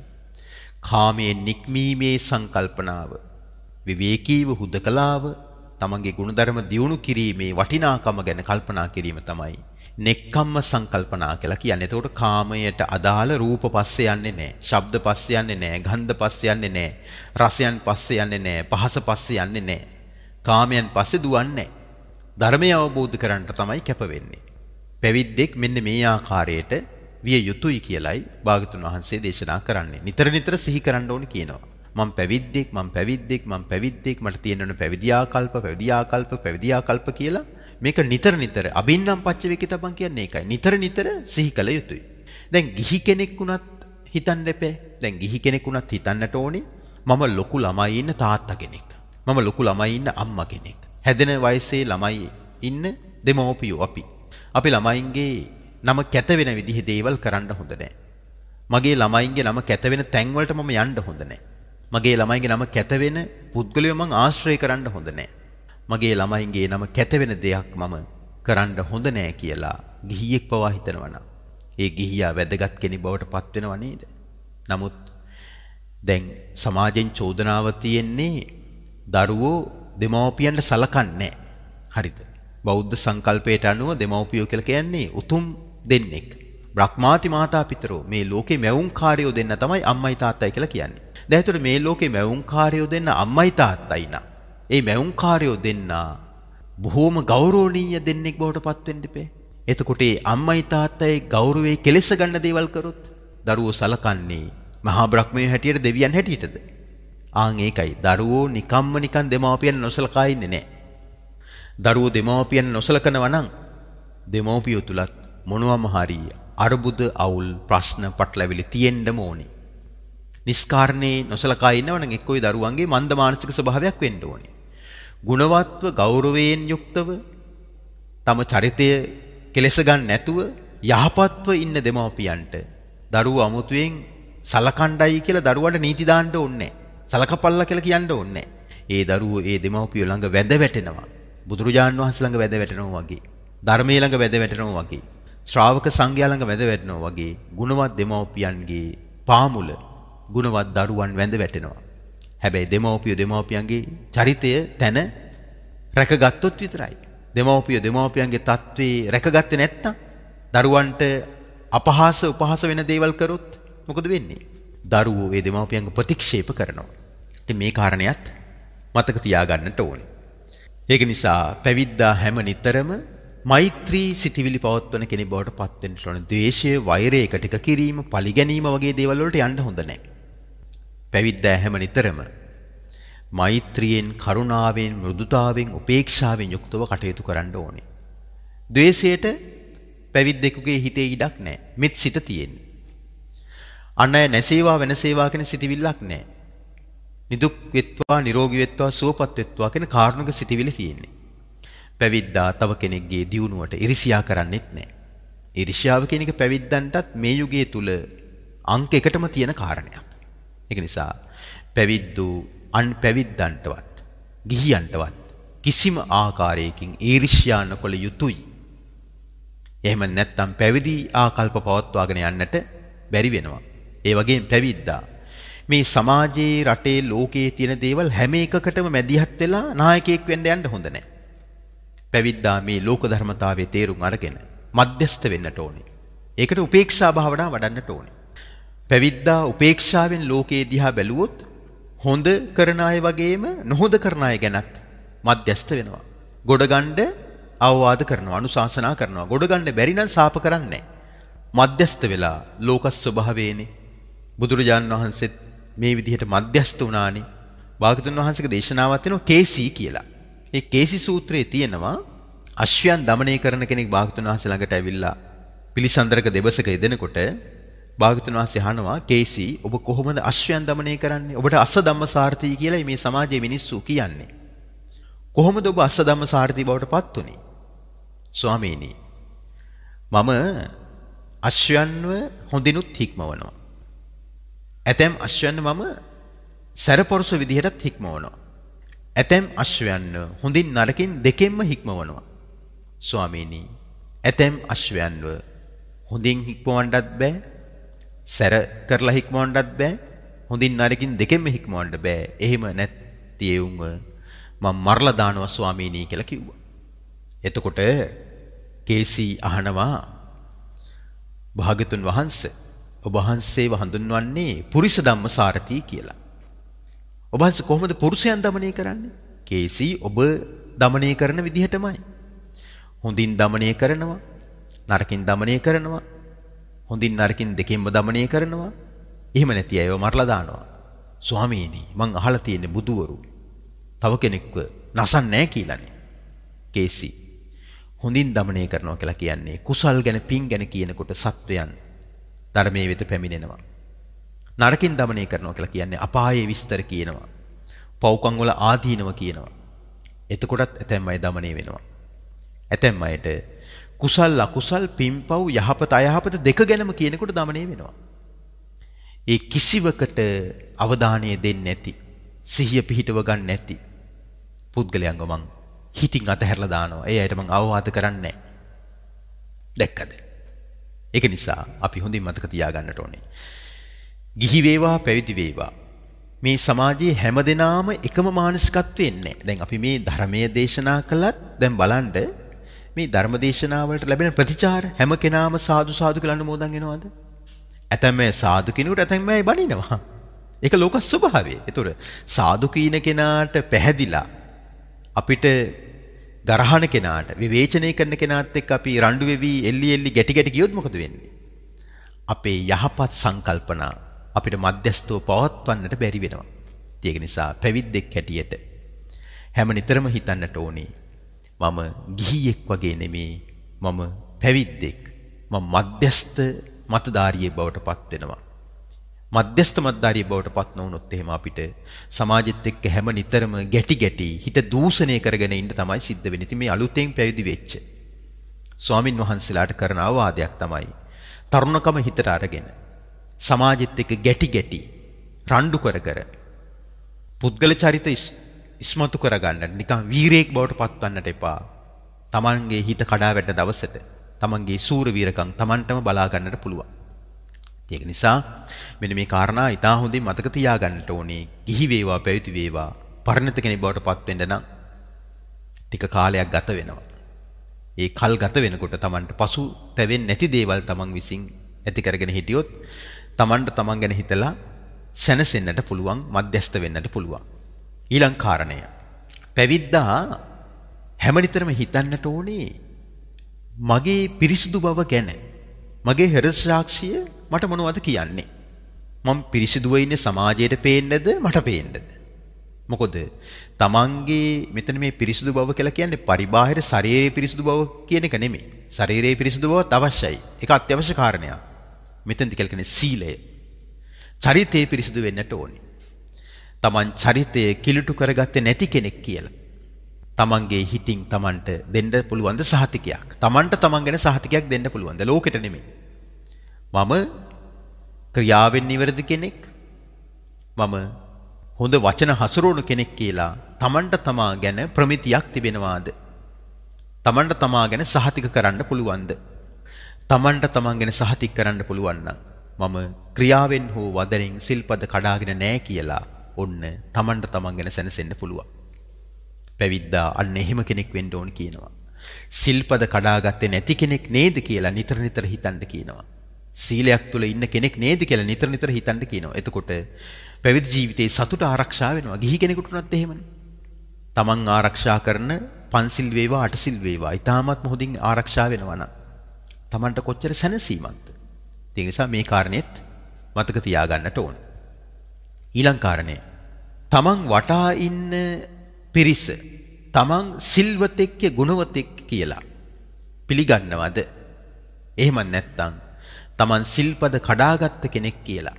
කාමයේ නික්මීමේ සංකල්පනාව. විවේකීව හුදකලාව තමන්ගේ ගුණධර්ම දියුණු කිරීමේ වටිනාකම ගැන කල්පනා කිරීම තමයි නෙක්ඛම්ම සංකල්පනා කියලා කියන්නේ. එතකොට කාමයට අදාළ රූප පස්සේ යන්නේ නැහැ. ශබ්ද පස්සේ යන්නේ නැහැ. ගන්ධ පස්සේ යන්නේ නැහැ. රසයන් පස්සේ යන්නේ නැහැ. පහස පස්සේ යන්නේ නැහැ. කාමයන් පස්සේ දුවන්නේ නැහැ. ධර්මය අවබෝධ කරගන්න තමයි කැප වෙන්නේ. පැවිද්දෙක් මෙන්න මේ ආකාරයට විය යුතුයි කියලයි භාගතුන් වහන්සේ දේශනා කරන්නේ. නිතර නිතර සිහි කරන්න ඕනේ කියනවා. මම පැවිද්දෙක් මට තියෙන පැවිදි ආකල්ප කියලා මේක නිතර නිතර අබින්නම් පච්චවේකිතබන් කියන්නේ ඒකයි. නිතර නිතර සිහි කළ යුතුයි. දැන් ගිහි කෙනෙක් වුණත් හිතන්න එපේ. දැන් ගිහි කෙනෙක් වුණත් හිතන්නට ඕනේ මම ලොකු ළමයි ඉන්න තාත්තා කෙනෙක්. මම ලොකු ළමයි ඉන්න අම්මා කෙනෙක්. හැදෙන වයසේ ළමයි ඉන්න දෙමව්පියෝ අපි ළමයින්ගේ නම කැත වෙන විදිහේ දේවල් කරන්න හොඳ නැහැ. මගේ ළමයින්ගේ නම කැත වෙන තැන් වලට මම යන්න හොඳ නැහැ. මගේ ළමයින්ගේ නම කැත වෙන පුද්ගලයෝ මං ආශ්‍රය කරන්න හොඳ නැහැ. මගේ ළමයින්ගේ නම කැත වෙන දෙයක් මම කරන්න හොඳ නැහැ කියලා ගිහියෙක් පවා හිතනවා නම් ඒ ගිහියා වැදගත් කෙනෙක් බවට පත් වෙනව නේද? නමුත් දැන් සමාජෙන් චෝදනාව තියෙන්නේ දරුවෝ දෙමව්පියන්ට සලකන්නේ නැහැ. හරිද? බෞද්ධ සංකල්පයට අනුව දෙමව්පියෝ කියලා කියන්නේ උතුම් දෙන්නෙක්. බ්‍රහ්මාති මාතා පිතරෝ මේ ලෝකේ මැවුම්කාරයෝ දෙන්න තමයි අම්මයි තාත්තයි කියලා කියන්නේ. දැන් ඒතර මේ ලෝකේ මැවුම්කාරයෝ දෙන්න අම්මයි තාත්තයි නා. ඒ මැවුම්කාරයෝ දෙන්න බොහෝම ගෞරවණීය දෙන්නෙක් බවට පත් වෙන්න ඉපේ. එතකොට ඒ අම්මයි තාත්තයි ගෞරවයේ කෙලෙස ගන්න දේවල් කරොත් දරුවෝ සලකන්නේ මහා බ්‍රහ්මයේ හැටියට දෙවියන් හැටියටද? ආන් ඒකයි. දරුවෝ නිකන් දෙමව්පියන් නොසලකා ඉන්නේ නැහැ. දරුවෝ දෙමව්පියන් නොසලකනවා නම් දෙමව්පියෝ තුලත් මොනවාම හරි අරුබුද අවුල් ප්‍රශ්න පටලැවිලි තියෙන්නම ඕනේ. නිස්කාරණේ නොසලකා ඉන්නවනම් එක්කෝයි දරුවන්ගේ මන්ද මානසික ස්වභාවයක් වෙන්න ඕනේ. ගුණවත්ව ගෞරවයෙන් යුක්තව තම චරිතය කෙලෙස ගන්න නැතුව යහපත්ව ඉන්න දෙමව්පියන්ට දරුවෝ අමුතුවෙන් සලකණ්ඩයි කියලා දරුවන්ට නීති දාන්න ඕනේ. සලකපල්ලා කියලා කියන්න ඕනේ. ඒ දරුවෝ ඒ දෙමව්පියෝ ළඟ වැඳ වැටෙනවා. බුදුරජාන් වහන්සේ ළඟ වැඳ වැටෙනවා වගේ. ධර්මයේ ළඟ වැඳ වැටෙනවා වගේ. ශ්‍රාවක සංඝයා ළඟ වැඳ වැටෙනවා වගේ. ගුණවත් දෙමව්පියන්ගේ පාමුල ගුණවත් දරුවන් වැඳ වැටෙනවා. හැබැයි දෙමව්පියන්ගේ චරිතය තැන රැකගත්තොත් විතරයි. දෙමව්පියන්ගේ තත්ත්වේ රැකගත්තේ නැත්නම් දරුවන්ට අපහාස උපහාස වෙන දේවල් කරොත් මොකද වෙන්නේ? දරුවෝ ඒ දෙමව්පියන්ව ප්‍රතික්ෂේප කරනවා. ඉතින් මේ කාරණයක් මතක තියාගන්නට ඕනේ. ඒක නිසා පැවිද්දා හැම නිතරම මෛත්‍රී සිතිවිලි පවත්වන කෙනෙක් බවට පත් වෙන්න ඕනේ. ද්වේෂය, වෛරය එකට එක කිරීම, පරිගැනීම වගේ දේවල් වලට යන්න හොඳ නැහැ. පැවිද්දා හැම නිතරම මෛත්‍රියෙන්, කරුණාවෙන්, මෘදුතාවෙන්, උපේක්ෂාවෙන් යුක්තව කටයුතු කරන්න ඕනේ. ද්වේෂයට පැවිද්දෙකුගේ හිතේ ඉඩක් නැහැ. මෙත් සිත තියෙන්නේ. අන් අය නැසේවා වෙනසේවා කියන සිතිවිල්ලක් නැහැ. නිදුක් වෙත්වා, නිරෝගී වෙත්වා, සුවපත් වෙත්වා කියන කාරුණික සිතිවිලි තියෙන්නේ. පැවිද්දා තව කෙනෙක්ගේ දියුණුවට ඉරිසියා කරන්නෙත් නැහැ. ඉරිසියාව කියන එක පැවිද්දන්ටත් මේ යුගයේ තුල අංක එකටම තියෙන කාරණයක්. ඒක නිසා පැවිද්දෝ අන් පැවිද්දන්ටවත් ගිහියන්ටවත් කිසිම ආකාරයකින් ඊර්ෂ්‍යා නොකළ යුතුයි. එහෙම නැත්නම් පැවිදි ආකල්ප පවත්වාගෙන යන්නට බැරි වෙනවා. ඒ වගේම පැවිද්දා මේ සමාජයේ, රටේ, ලෝකයේ තියෙන දේවල් හැම එකකටම මැදිහත් වෙලා නායකයෙක් වෙන්න යන්න හොඳ නැහැ. පැවිද්දා මේ ලෝක ධර්මතාවයේ තේරුම් අරගෙන මධ්‍යස්ත වෙන්නට ඕනේ. ඒකට උපේක්ෂා භාවනාව වඩන්නට ඕනේ. පැවිද්දා උපේක්ෂාවෙන් ලෝකයේ දිහා බැලුවොත් හොඳ කරන අය වගේම නොහොඳ කරන අය ගැනත් මධ්‍යස්ත වෙනවා. ගොඩගණ්ඩ අවවාද කරනවා, අනුශාසනා කරනවා. ගොඩගණ්ඩ බැරි නම් සාප කරන්නේ නැහැ. මධ්‍යස්ත වෙලා ලෝක ස්වභාවයේනේ. බුදුරජාණන් වහන්සේත් මේ විදිහට මධ්‍යස්ත වුණානේ. භාගතුන් වහන්සේගේ දේශනාවක් තියෙනවා කේසී කියලා. ඒ කේසි සූත්‍රයේ තියෙනවා අශ්වයන් দমনය කරන කෙනෙක් භාගතුන් වහන්සේ ළඟට ඇවිල්ලා පිළිසඳරක දෙබසක යෙදෙනකොට භාගතුන් වහන්සේ අහනවා කේසි ඔබ කොහොමද අශ්වයන් দমনය කරන්නේ? ඔබට අස ධම්මසාරථී කියලා මේ සමාජයේ මිනිස්සු කියන්නේ. කොහොමද ඔබ අස ධම්මසාරථී බවට පත් වුනේ? ස්වාමීනි මම අශ්වයන්ව හොඳිනුත් හික්මවනවා. ඇතැම් අශ්වයන්ව මම සැරපොරස විදිහටත් හික්මවනවා. ඇතැම් අශ්වයන්ව හොඳින් නරකින් දෙකෙන්ම හික්මවනවා. ස්වාමීනි ඇතැම් අශ්වයන්ව හොඳින් හික්මවන්නත් බෑ. සැර කරලා හික්මවන්නත් බෑ. හොඳින් නරකින් දෙකෙන්ම හික්මවන්න බෑ. එහෙම නැති එවුන්ව මම මරලා දානවා ස්වාමීනි කියලා කිව්වා. එතකොට කේසී අහනවා භාග්‍යතුන් වහන්සේ ඔබ වහන්සේව හඳුන්වන්නේ පුරිස ධම්මසාරති කියලා. ඔබ වහන්සේ කොහොමද පුරුෂයන් দমনය කරන්නේ? කේසී ඔබ দমনය කරන විදිහටමයි. හොඳින් দমনය කරනවා, නරකින් দমনය කරනවා. හොඳින් නරකින් දෙකෙන්ම দমনය කරනවා. එහෙම නැති අයව මරලා දානවා. ස්වාමීනි මං අහලා තියෙන්නේ බුදුවරු තව කෙනෙක්ව නසන්නේ නැහැ කියලානේ. කේසී හොඳින් দমনය කරනවා කියලා කියන්නේ කුසල් ගැන පින් ගැන කියනකොට සත්වයන් ධර්මයේ වෙත පැමිණෙනවා. නරකින් দমনය කරනවා කියලා කියන්නේ අපායේ විස්තර කියනවා. පව්කම් වල ආදීනව කියනවා. එතකොටත් ඇතැම් අය দমনය වෙනවා. ඇතැම් අයට කුසල් අකුසල් පින්පව් යහපත අයහපත දෙක ගැනම කියනකොට দমনය වෙනවා. ඒ කිසිවකට අවධානය දෙන්නේ නැති, සිහිය පිහිටව ගන්න නැති පුද්ගලයන්ව මං හිතින් අතහැරලා දානවා. ඒ අයට මං අවවාද කරන්නේ නැහැ. දැක්කද? ඒක නිසා අපි හොඳින් මතක තියාගන්නට ඕනේ. ගිහි වේවා පැවිදි වේවා මේ සමාජයේ හැමදෙනාම එකම මානසිකත්වයෙන් නැහැ. දැන් අපි මේ ධර්මයේ දේශනා කළත් දැන් බලන්න මේ ධර්ම දේශනාවලට ලැබෙන ප්‍රතිචාර හැම කෙනාම සාදු සාදු කියලා අනුමෝදන් වෙනවද? ඇතැම් අය සාදු කිනුට ඇතැම් අය බනිනවා. ඒක ලෝක ස්වභාවය. ඒතොර සාදු කීන කෙනාට පැහැදිලා අපිට ගරහන කෙනාට විවේචනය කරන කෙනාත් එක්ක අපි රණ්ඩු වෙවි එල්ලි එල්ලි ගැටි ගැටි ගියොත් මොකද වෙන්නේ? අපේ යහපත් සංකල්පනා අපිට මධ්‍යස්තව පවත්වන්නට බැරි වෙනවා. ඒක නිසා පැවිද්දෙක් හැටියට හැම නිතරම හිතන්නට ඕනේ මම ගිහියෙක් වගේ නෙමේ, මම පැවිද්දෙක්. මම මධ්‍යස්ත මතධාරියෙක් බවට පත් වෙනවා. මධ්‍යස්ත මතධාරියෙක් බවට පත් නොවුනොත් එහෙම අපිට සමාජෙත් එක්ක හැම නිතරම ගැටි ගැටි හිත දූෂණය කරගෙන ඉන්න තමයි සිද්ධ වෙන්නේ. ඉතින් මේ අලුතෙන් පැවිදි වෙච්ච ස්වාමින් වහන්සේලාට කරන අවවාදයක් තමයි තරුණකම හිතට අරගෙන සමාජෙත් එක්ක ගැටි ගැටි රණ්ඩු කර කර පුද්ගල චරිත ඉස්මතු කරගන්න නිකන් වීරයෙක් බවට පත්වන්නට එපා. තමන්ගේ හිත කඩා වැටෙන දවසට තමන්ගේ සූර වීරකම් තමන්ටම බලා ගන්නට පුළුවන්. ඒක නිසා මෙන්න මේ කාරණා ඉතා හොඳින් මතක තියාගන්නට ඕනේ. ගිහි වේවා පැවිදි වේවා පරිණත කෙනෙක් බවට පත් වෙන්න නම් ටික කාලයක් ගත වෙනවා. ඒ කල් ගත වෙනකොට තමන්ට පසු තැවෙන්නේ නැති දේවල් තමන් විසින් ඇති කරගෙන හිටියොත් තමන්ට තමන් ගැන හිතලා සැනසෙන්නට පුළුවන්, මධ්‍යස්ත වෙන්නට පුළුවන්. ඊළඟ කාරණය පැවිද්දා හැමනිතරම හිතන්නට ඕනේ මගේ පිරිසිදු බව ගැන. මගේ හෘද සාක්ෂිය මට මොනවද කියන්නේ? මම පිරිසිදුව ඉන්නේ සමාජයට පේන්නද මට පේන්නද? මොකද තමන්ගේ මෙතන මේ පිරිසිදු බව කියලා කියන්නේ පරිබාහිර ශරීරයේ පිරිසිදු බව කියන එක නෙමෙයි. ශරීරයේ පිරිසිදු බවත් අවශ්‍යයි. ඒක අත්‍යවශ්‍ය කාරණයක්. මෙතෙන්දි කියන්නේ සීලය. චරිතයේ පිරිසිදු වෙන්නට ඕනේ. තමන් චරිතය කිලුටු කරගත්තේ නැති කෙනෙක් කියලා තමන්ගේ හිතින් තමන්ට දෙන්න පුළුවන් ද සහතිකයක්? තමන්ට තමන් ගැන සහතිකයක් දෙන්න පුළුවන් ද? ලෝකෙට නෙමෙයි. මම ක්‍රියාවෙන් නිවැරදි කෙනෙක්, මම හොඳ වචන හසුරුවන කෙනෙක් කියලා තමන්ට තමා ගැන ප්‍රමිතියක් තිබෙනවාද? තමන්ට තමා ගැන සහතික කරන්න පුළුවන්ද? තමන්ට තමන් ගැන සහතික කරන්න පුළුවන් නම් මම ක්‍රියාවෙන් හෝ වදනින් සිල්පද කඩාගෙන නැහැ කියලා ඔන්න තමන්ට තමන් ගැන සැනසෙන්න පුළුවන්. පැවිද්දා අන්න එහෙම කෙනෙක් වෙන්න ඕන කියනවා. සිල්පද කඩාගත්තේ නැති කෙනෙක් නේද කියලා නිතර නිතර හිතන්න කියනවා. සීලයක් තුල ඉන්න කෙනෙක් නේද කියලා නිතර නිතර හිතන්න කියනවා. එතකොට පැවිදි ජීවිතේ සතුට ආරක්ෂා වෙනවා. ගිහි කෙනෙකුට උනත් එහෙමනේ. තමන් ආරක්ෂා කරන පන්සිල් වේවා අටසිල් වේවා ඊටමත් මොහොතින් ආරක්ෂා වෙනවා නම් තමන්ට කොච්චර සැනසීමක්ද? ඒ නිසා මේ කාරණෙත් මතක තියාගන්නට ඕන. ඊළඟ කාරණය තමන් වටා ඉන්න පිරිස තමන් සිල්වතෙක් ගුණවතෙක් කියලා පිළිගන්නවද? එහෙම නැත්නම් තමන් සිල්පද කඩාගත්ත කෙනෙක් කියලා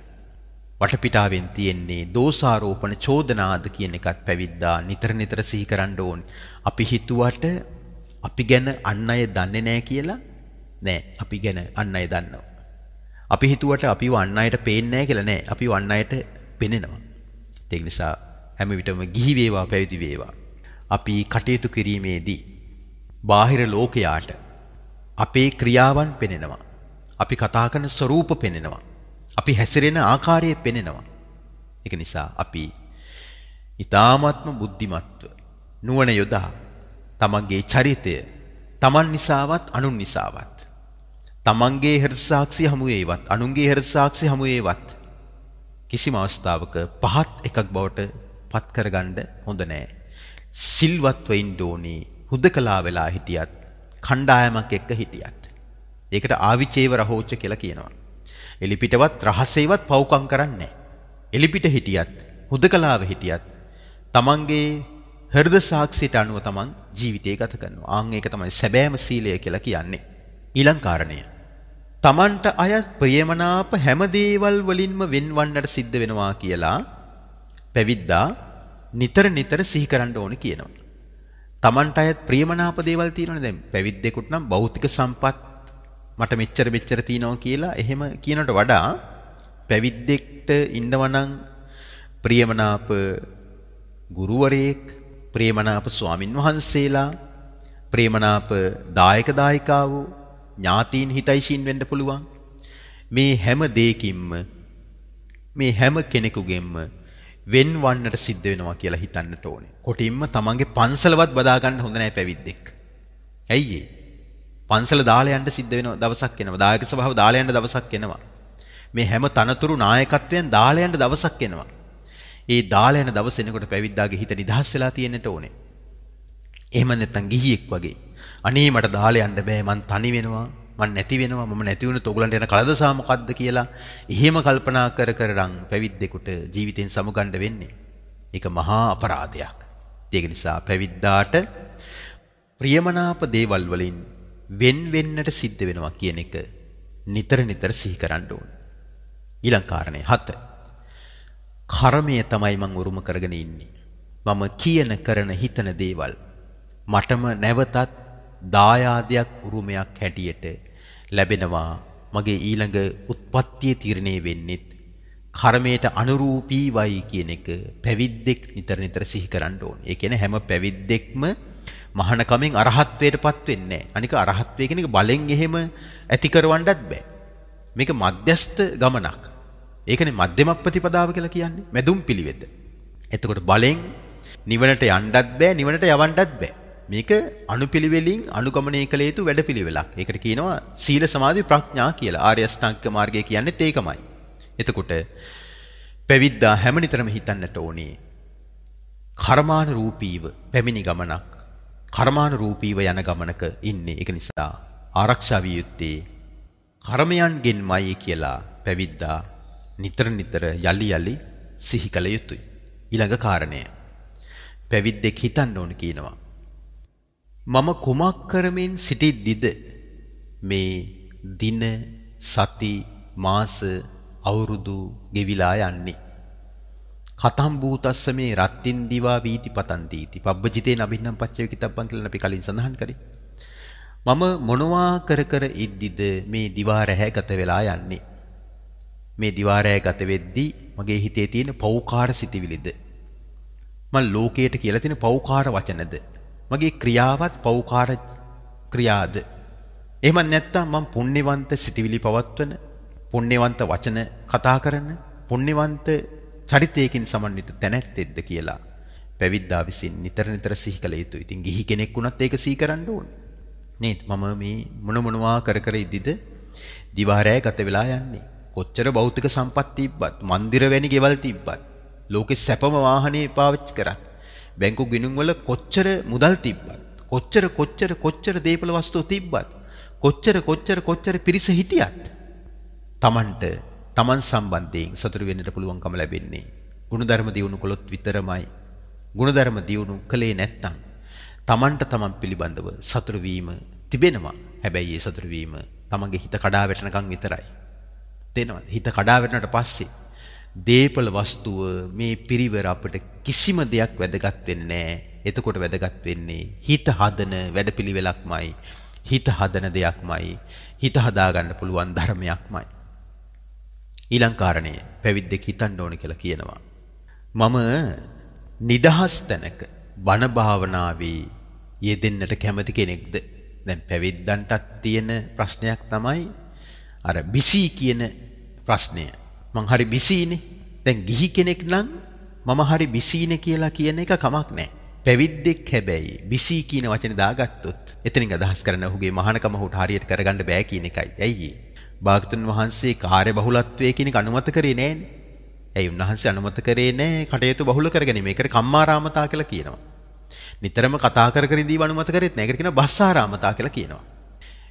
වටපිටාවෙන් තියෙන්නේ දෝෂාරෝපණ චෝදනාද කියන එකත් පැවිද්දා නිතර නිතර සිහි කරන්න ඕනේ. අපි හිතුවට අපි ගැන අන් අය දන්නේ නැහැ කියලා නෑ. අපි ගැන අන් අය දන්නවා. අපි හිතුවට අපිව අන් අයට පේන්නේ නැහැ කියලා නෑ. අපිව අන් අයට පෙනෙනවා. ඒක නිසා හැම විටම ගිහි වේවා පැවිදි වේවා අපි කටයුතු කිරීමේදී බාහිර ලෝකයාට අපේ ක්‍රියාවන් පෙනෙනවා. අපි කතා කරන ස්වરૂප පෙනෙනවා. අපි හැසිරෙන ආකාරය පෙනෙනවා. ඒක නිසා අපි ඊ타ත්ම බුද්ධිමත්ව නුවණ යොදා තමන්ගේ චරිතය තමන් නිසාවත් අනුන් නිසාවත් තමන්ගේ හෘද සාක්ෂි හමුවේවත් අනුන්ගේ හෘද සාක්ෂි හමුවේවත් කිසිම අවස්ථාවක පහත් එකක් බවට පත් කරගන්න හොඳ නෑ. සිල්වත්ව ඉන්න ඕනේ. හුදකලා වෙලා හිටියත් කණ්ඩායමක් එක්ක හිටියත්. ඒකට ආවිචේව රහෝච්ච කියලා කියනවා. එලිපිටවත් රහසේවත් පව්කම් කරන්නේ නෑ. එලිපිට හිටියත් හුදකලාව හිටියත් තමන්ගේ හෘද සාක්ෂියට අනුව තමන් ජීවිතය ගත කරනවා. ආන් ඒක තමයි සැබෑම සීලය කියලා කියන්නේ. ඊළඟ කාරණය. තමන්ට අයත් ප්‍රියමනාප හැම දේවල් වලින්ම වෙන්වන්නට සිද්ධ වෙනවා කියලා පැවිද්දා නිතර නිතර සිහි කරන්න ඕනේ කියනවා. තමන්ට අයත් ප්‍රියමනාප දේවල් තියෙනවනේ. දැන් පැවිද්දෙකුට නම් භෞතික සම්පත් මට මෙච්චර තියෙනවා කියලා එහෙම කියනට වඩා පැවිද්දෙක්ට ඉන්නවනම් ප්‍රියමනාප ගුරුවරයෙක්, ප්‍රේමනාප ස්වාමින් වහන්සේලා, ප්‍රේමනාප දායක දායිකාවෝ, ඥාතීන් හිතයිෂීන් වෙන්න පුළුවන්. මේ හැම දෙයකින්ම මේ හැම කෙනෙකුගෙන්ම වෙන්වන්නට සිද්ධ වෙනවා කියලා හිතන්නට ඕනේ. කොටින්ම තමන්ගේ පන්සලවත් බදා ගන්න හොඳ නැහැ පැවිද්දෙක්. ඇයි ඒ? පන්සල දාලා යන්න සිද්ධ වෙන දවසක් එනවා. දායක සභාව දාලා යන්න දවසක් එනවා. මේ හැම තනතුරු නායකත්වයෙන් දාලා යන්න දවසක් එනවා. ඒ දාලා යන දවස් එනකොට පැවිද්දාගේ හිත නිදහස් වෙලා තියෙන්නට ඕනේ. එහෙම නැත්නම් ගිහියෙක් වගේ. අනේ මට දාලා යන්න බෑ, මං තනි වෙනවා, මං නැති වෙනවා, මම නැති වුණොත් ඔයගලන්ට යන කලදසා මොකද්ද කියලා එහෙම කල්පනා කර කරන් පැවිද්දෙකුට ජීවිතෙන් සමුගන්න වෙන්නේ. ඒක මහා අපරාධයක්. ඒක නිසා පැවිද්දාට ප්‍රියමනාප දේවල් වලින් වෙන් වෙන්නට සිද්ධ වෙනවා කියන එක නිතර නිතර සිහි කරන්න ඕනේ. ඊළඟ කාරණේ 7. කර්මය තමයි මං උරුම කරගෙන ඉන්නේ. මම කියන කරන හිතන දේවල් මටම නැවතත් දායාදයක් උරුමයක් හැටියට ලැබෙනවා. මගේ ඊළඟ උත්පත්තිය තීරණය වෙන්නේ කර්මයට අනුරූපී වයි කියන එක පැවිද්දෙක් නිතර නිතර සිහි කරන්න ඕනේ. ඒ කියන්නේ හැම පැවිද්දෙක්ම මහානකමෙන් අරහත්ත්වයටපත් වෙන්නේ නැහැ. අනික අරහත්ත්වය කියන එක බලෙන් එහෙම ඇති කරවන්නත් බෑ. මේක මධ්‍යස්ත ගමනක්. ඒකනේ මධ්‍යම ප්‍රතිපදාව කියලා කියන්නේ. මැදුම් පිළිවෙත. එතකොට බලෙන් නිවනට යන්නත් බෑ, නිවනට යවන්නත් බෑ. මේක අනුපිළිවෙලින් අනුගමනය කළ යුතු වැඩපිළිවෙලක්. ඒකට කියනවා සීල සමාධි ප්‍රඥා කියලා. ආර්ය අෂ්ටාංගික මාර්ගය කියන්නේත් ඒකමයි. එතකොට පැවිද්දා හැමනිතරම හිතන්නට ඕනේ කර්මානුරූපීව පැමිණි ගමනක්, කර්මානුරූපීව යන ගමනක ඉන්නේ. ඒක නිසා ආරක්ෂා විය යුත්තේ කර්මයන්ගෙන්මයි කියලා පැවිද්දා නිතර නිතර යලි යලි සිහි කළ යුතුයි. ඊළඟ කාරණය. පැවිද්දෙක් හිතන්න ඕන කියනවා මම කුමක් කරමින් සිටිද්දිද මේ දින, සති, මාස, අවුරුදු ගෙවිලා යන්නේ. කතම් භූතස්ස මේ රත්තින් දිවා වීති පතන්තිති. පබ්බජිතේ නබින්නම් පච්චය කිතබ්බන් කියලා අපි කලින් සඳහන් කරේ. මම මොනවා කර කර ඉද්දිද මේ දිවා රැහැ ගත වෙලා යන්නේ. මේ දිවා රැහැ ගත වෙද්දී මගේ හිතේ තියෙන පෞකාර සිතිවිලිද? මම ලෝකයට කියලා තියෙන පෞකාර වචනද? මගේ ක්‍රියාවත් පෞකාර ක්‍රියාද? එහෙම නැත්නම් මම පුණ්‍යවන්ත සිතිවිලි පවත්වන, පුණ්‍යවන්ත වචන කතා කරන, පුණ්‍යවන්ත චරිතයකින් සමන්විත තැනැත්තෙක්ද කියලා පැවිද්දා විසින් නිතර නිතර සිහි කළ යුතුයි. ඉතින් ගිහි කෙනෙක් වුණත් ඒක සිහි කරන්න ඕනේ. නේද? මම මේ මොනවා කර කර ඉද්දිද දිවා රැය ගත වෙලා යන්නේ. කොච්චර භෞතික සම්පත් තිබ්බත්, මන්දිර වැනි ගෙවල් තිබ්බත්, ලෝකේ සැපම වාහනේ පාවිච්චි කරත්, බැංකු ගිණුම් වල කොච්චර මුදල් තිබ්බත්, කොච්චර දේපල වස්තු තිබ්බත්, කොච්චර පිරිස හිටියත් තමන් සම්බන්ධයෙන් සතුටු වෙන්නට පුළුවන්කම ලැබෙන්නේ ගුණධර්ම දියුණු කළොත් විතරමයි. ගුණධර්ම දියුණු කළේ නැත්නම් තමන්ට තමන් පිළිබඳව සතුටු වීම තිබෙනවා. හැබැයි ඒ සතුටු වීම තමන්ගේ හිත කඩා වැටෙනකන් විතරයි. තේනවද? හිත කඩා වැටෙනට පස්සේ දේපල වස්තුව මේ පිරිවර අපිට කිසිම දෙයක් වැදගත් වෙන්නේ නැහැ. එතකොට වැදගත් වෙන්නේ හිත හදන වැඩපිළිවෙලක්මයි, හිත හදන දෙයක්මයි, හිත හදාගන්න පුළුවන් ධර්මයක්මයි. ඊළඟ කාරණය පැවිද්දෙක් හිතන්න ඕන කියලා කියනවා. මම නිදහස් තැනක බණ භාවනාවේ යෙදෙන්නට කැමති කෙනෙක්ද? දැන් පැවිද්දන්ටත් තියෙන ප්‍රශ්නයක් තමයි අර බිසී කියන ප්‍රශ්නය. මං හරි බිසීනේ. දැන් ගිහි කෙනෙක් නම් මම හරි බිසීනේ කියලා කියන එක කමක් නැහැ. පැවිද්දෙක් හැබැයි බිසී කියන වචනේ දාගත්තොත් එතනින් අදහස් කරන ඔහුගේ මහානකම ඔහුට හරියට කරගන්න බෑ කියන එකයි. ඇයි? භාගතුන් වහන්සේ කාර්ය බහුලත්වයේ කියන එක අනුමත කරේ නෑනේ. ඇයි උන්වහන්සේ අනුමත කරේ නෑ කටයුතු බහුල කරගැනීම. ඒකට කම්මාරාමතා කියලා කියනවා. නිතරම කතා කර කර ඉඳීම අනුමත කරෙත් නෑ. ඒකට කියනවා බස්සාරාමතා කියලා කියනවා.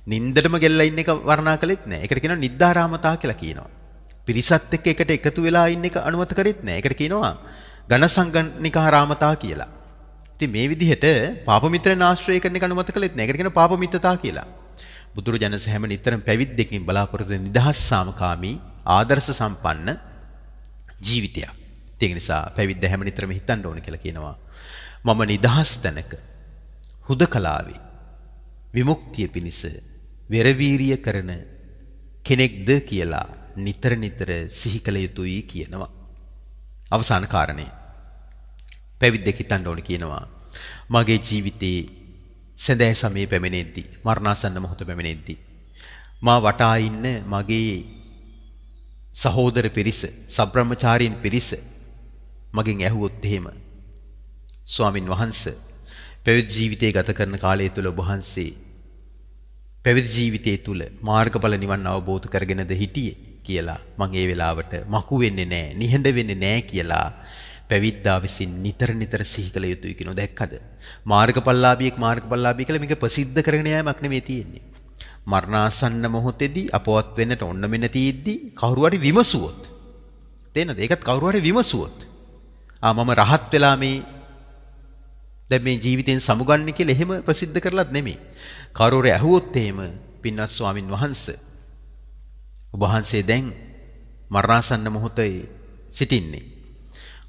නින්දටම ගෙල්ලා ඉන්න එක වර්ණනා කළෙත් නෑ. ඒකට කියනවා නිද්දාරාමතා කියලා කියනවා. පිරිසත් එක්ක එකට එකතු වෙලා ඉන්න එක අනුමත කරෙත් නෑ. ඒකට කියනවා ඝනසංගනිකාරාමතා කියලා. ඉතින් මේ විදිහට පාප මිත්‍රයන් ආශ්‍රය කරන එක අනුමත කළෙත් නෑ. ඒකට කියනවා පාප මිත්‍රතා කියලා. බුදුරජාණන් හැම නිතරම පැවිද්දකින් බලාපොරොත්තු වෙන නිදහස් සාමකාමී ආදර්ශ සම්පන්න ජීවිතයක්. ඒ නිසා පැවිද්ද හැම නිතරම හිතන්න ඕන කියලා කියනවා. මම නිදහස් තැනක හුදකලාවේ විමුක්තිය පිණිස වෙරවීරිය කරන කෙනෙක්ද කියලා නිතර නිතර සිහි කළ යුතුයි කියනවා. අවසාන කාරණේ පැවිද්දෙක් හිතන්න ඕන කියනවා. මගේ ජීවිතේ සැදෑ සමයේ පැමිණෙද්දී මරණාසන්න මොහොත පැමිණෙද්දී මා වටා ඉන්න මගේ සහෝදර පිරිස සබ්‍රහ්මචාරීන් පිරිස මගෙන් ඇහුවොත් එහෙම ස්වාමින් වහන්සේ පැවිදි ජීවිතය ගත කරන කාලය තුල ඔබ වහන්සේ පැවිදි ජීවිතය තුල මාර්ගඵල නිවන් අවබෝධ කරගෙනද හිටියේ කියලා මම ඒ වෙලාවට මකු වෙන්නේ නැහැ නිහඬ වෙන්නේ නැහැ කියලා පැවිද්දා විසින් නිතර නිතර සිහි කළ යුතුයි කියනවා. දැක්කද? මාර්ගඵලලාභියෙක් මාර්ගඵලලාභී කියලා මේක ප්‍රසිද්ධ කරගෙන යෑමක් නෙමෙයි තියෙන්නේ. මරණාසන්න මොහොතේදී අපවත් වෙන්නට ඔන්න මෙන්න තියෙද්දි කවුරු හරි විමසුවොත් තේනද? ඒකත් කවුරු හරි විමසුවොත් මම රහත් වෙලා මේ දැන් මේ ජීවිතෙන් සමුගන්නේ කියලා එහෙම ප්‍රසිද්ධ කරලත් නෙමෙයි. කවුරු හරි ඇහුවොත් එහෙම පින්වත් ස්වාමින් වහන්සේ ඔබ වහන්සේ දැන් මරණාසන්න මොහොතේ සිටින්නේ.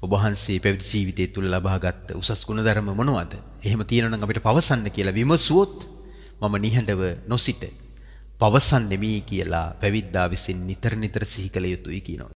ඔබ වහන්සේ පැවිදි ජීවිතය තුල ලබාගත් උසස් ගුණ ධර්ම මොනවද? එහෙම තියෙනවා නම් අපිට පවසන්න කියලා විමසුවොත් මම නිහඬව නොසිට පවසන්නේ මී කියලා පැවිද්දා විසින් නිතර නිතර සිහි කළ යුතුයි කියනවා.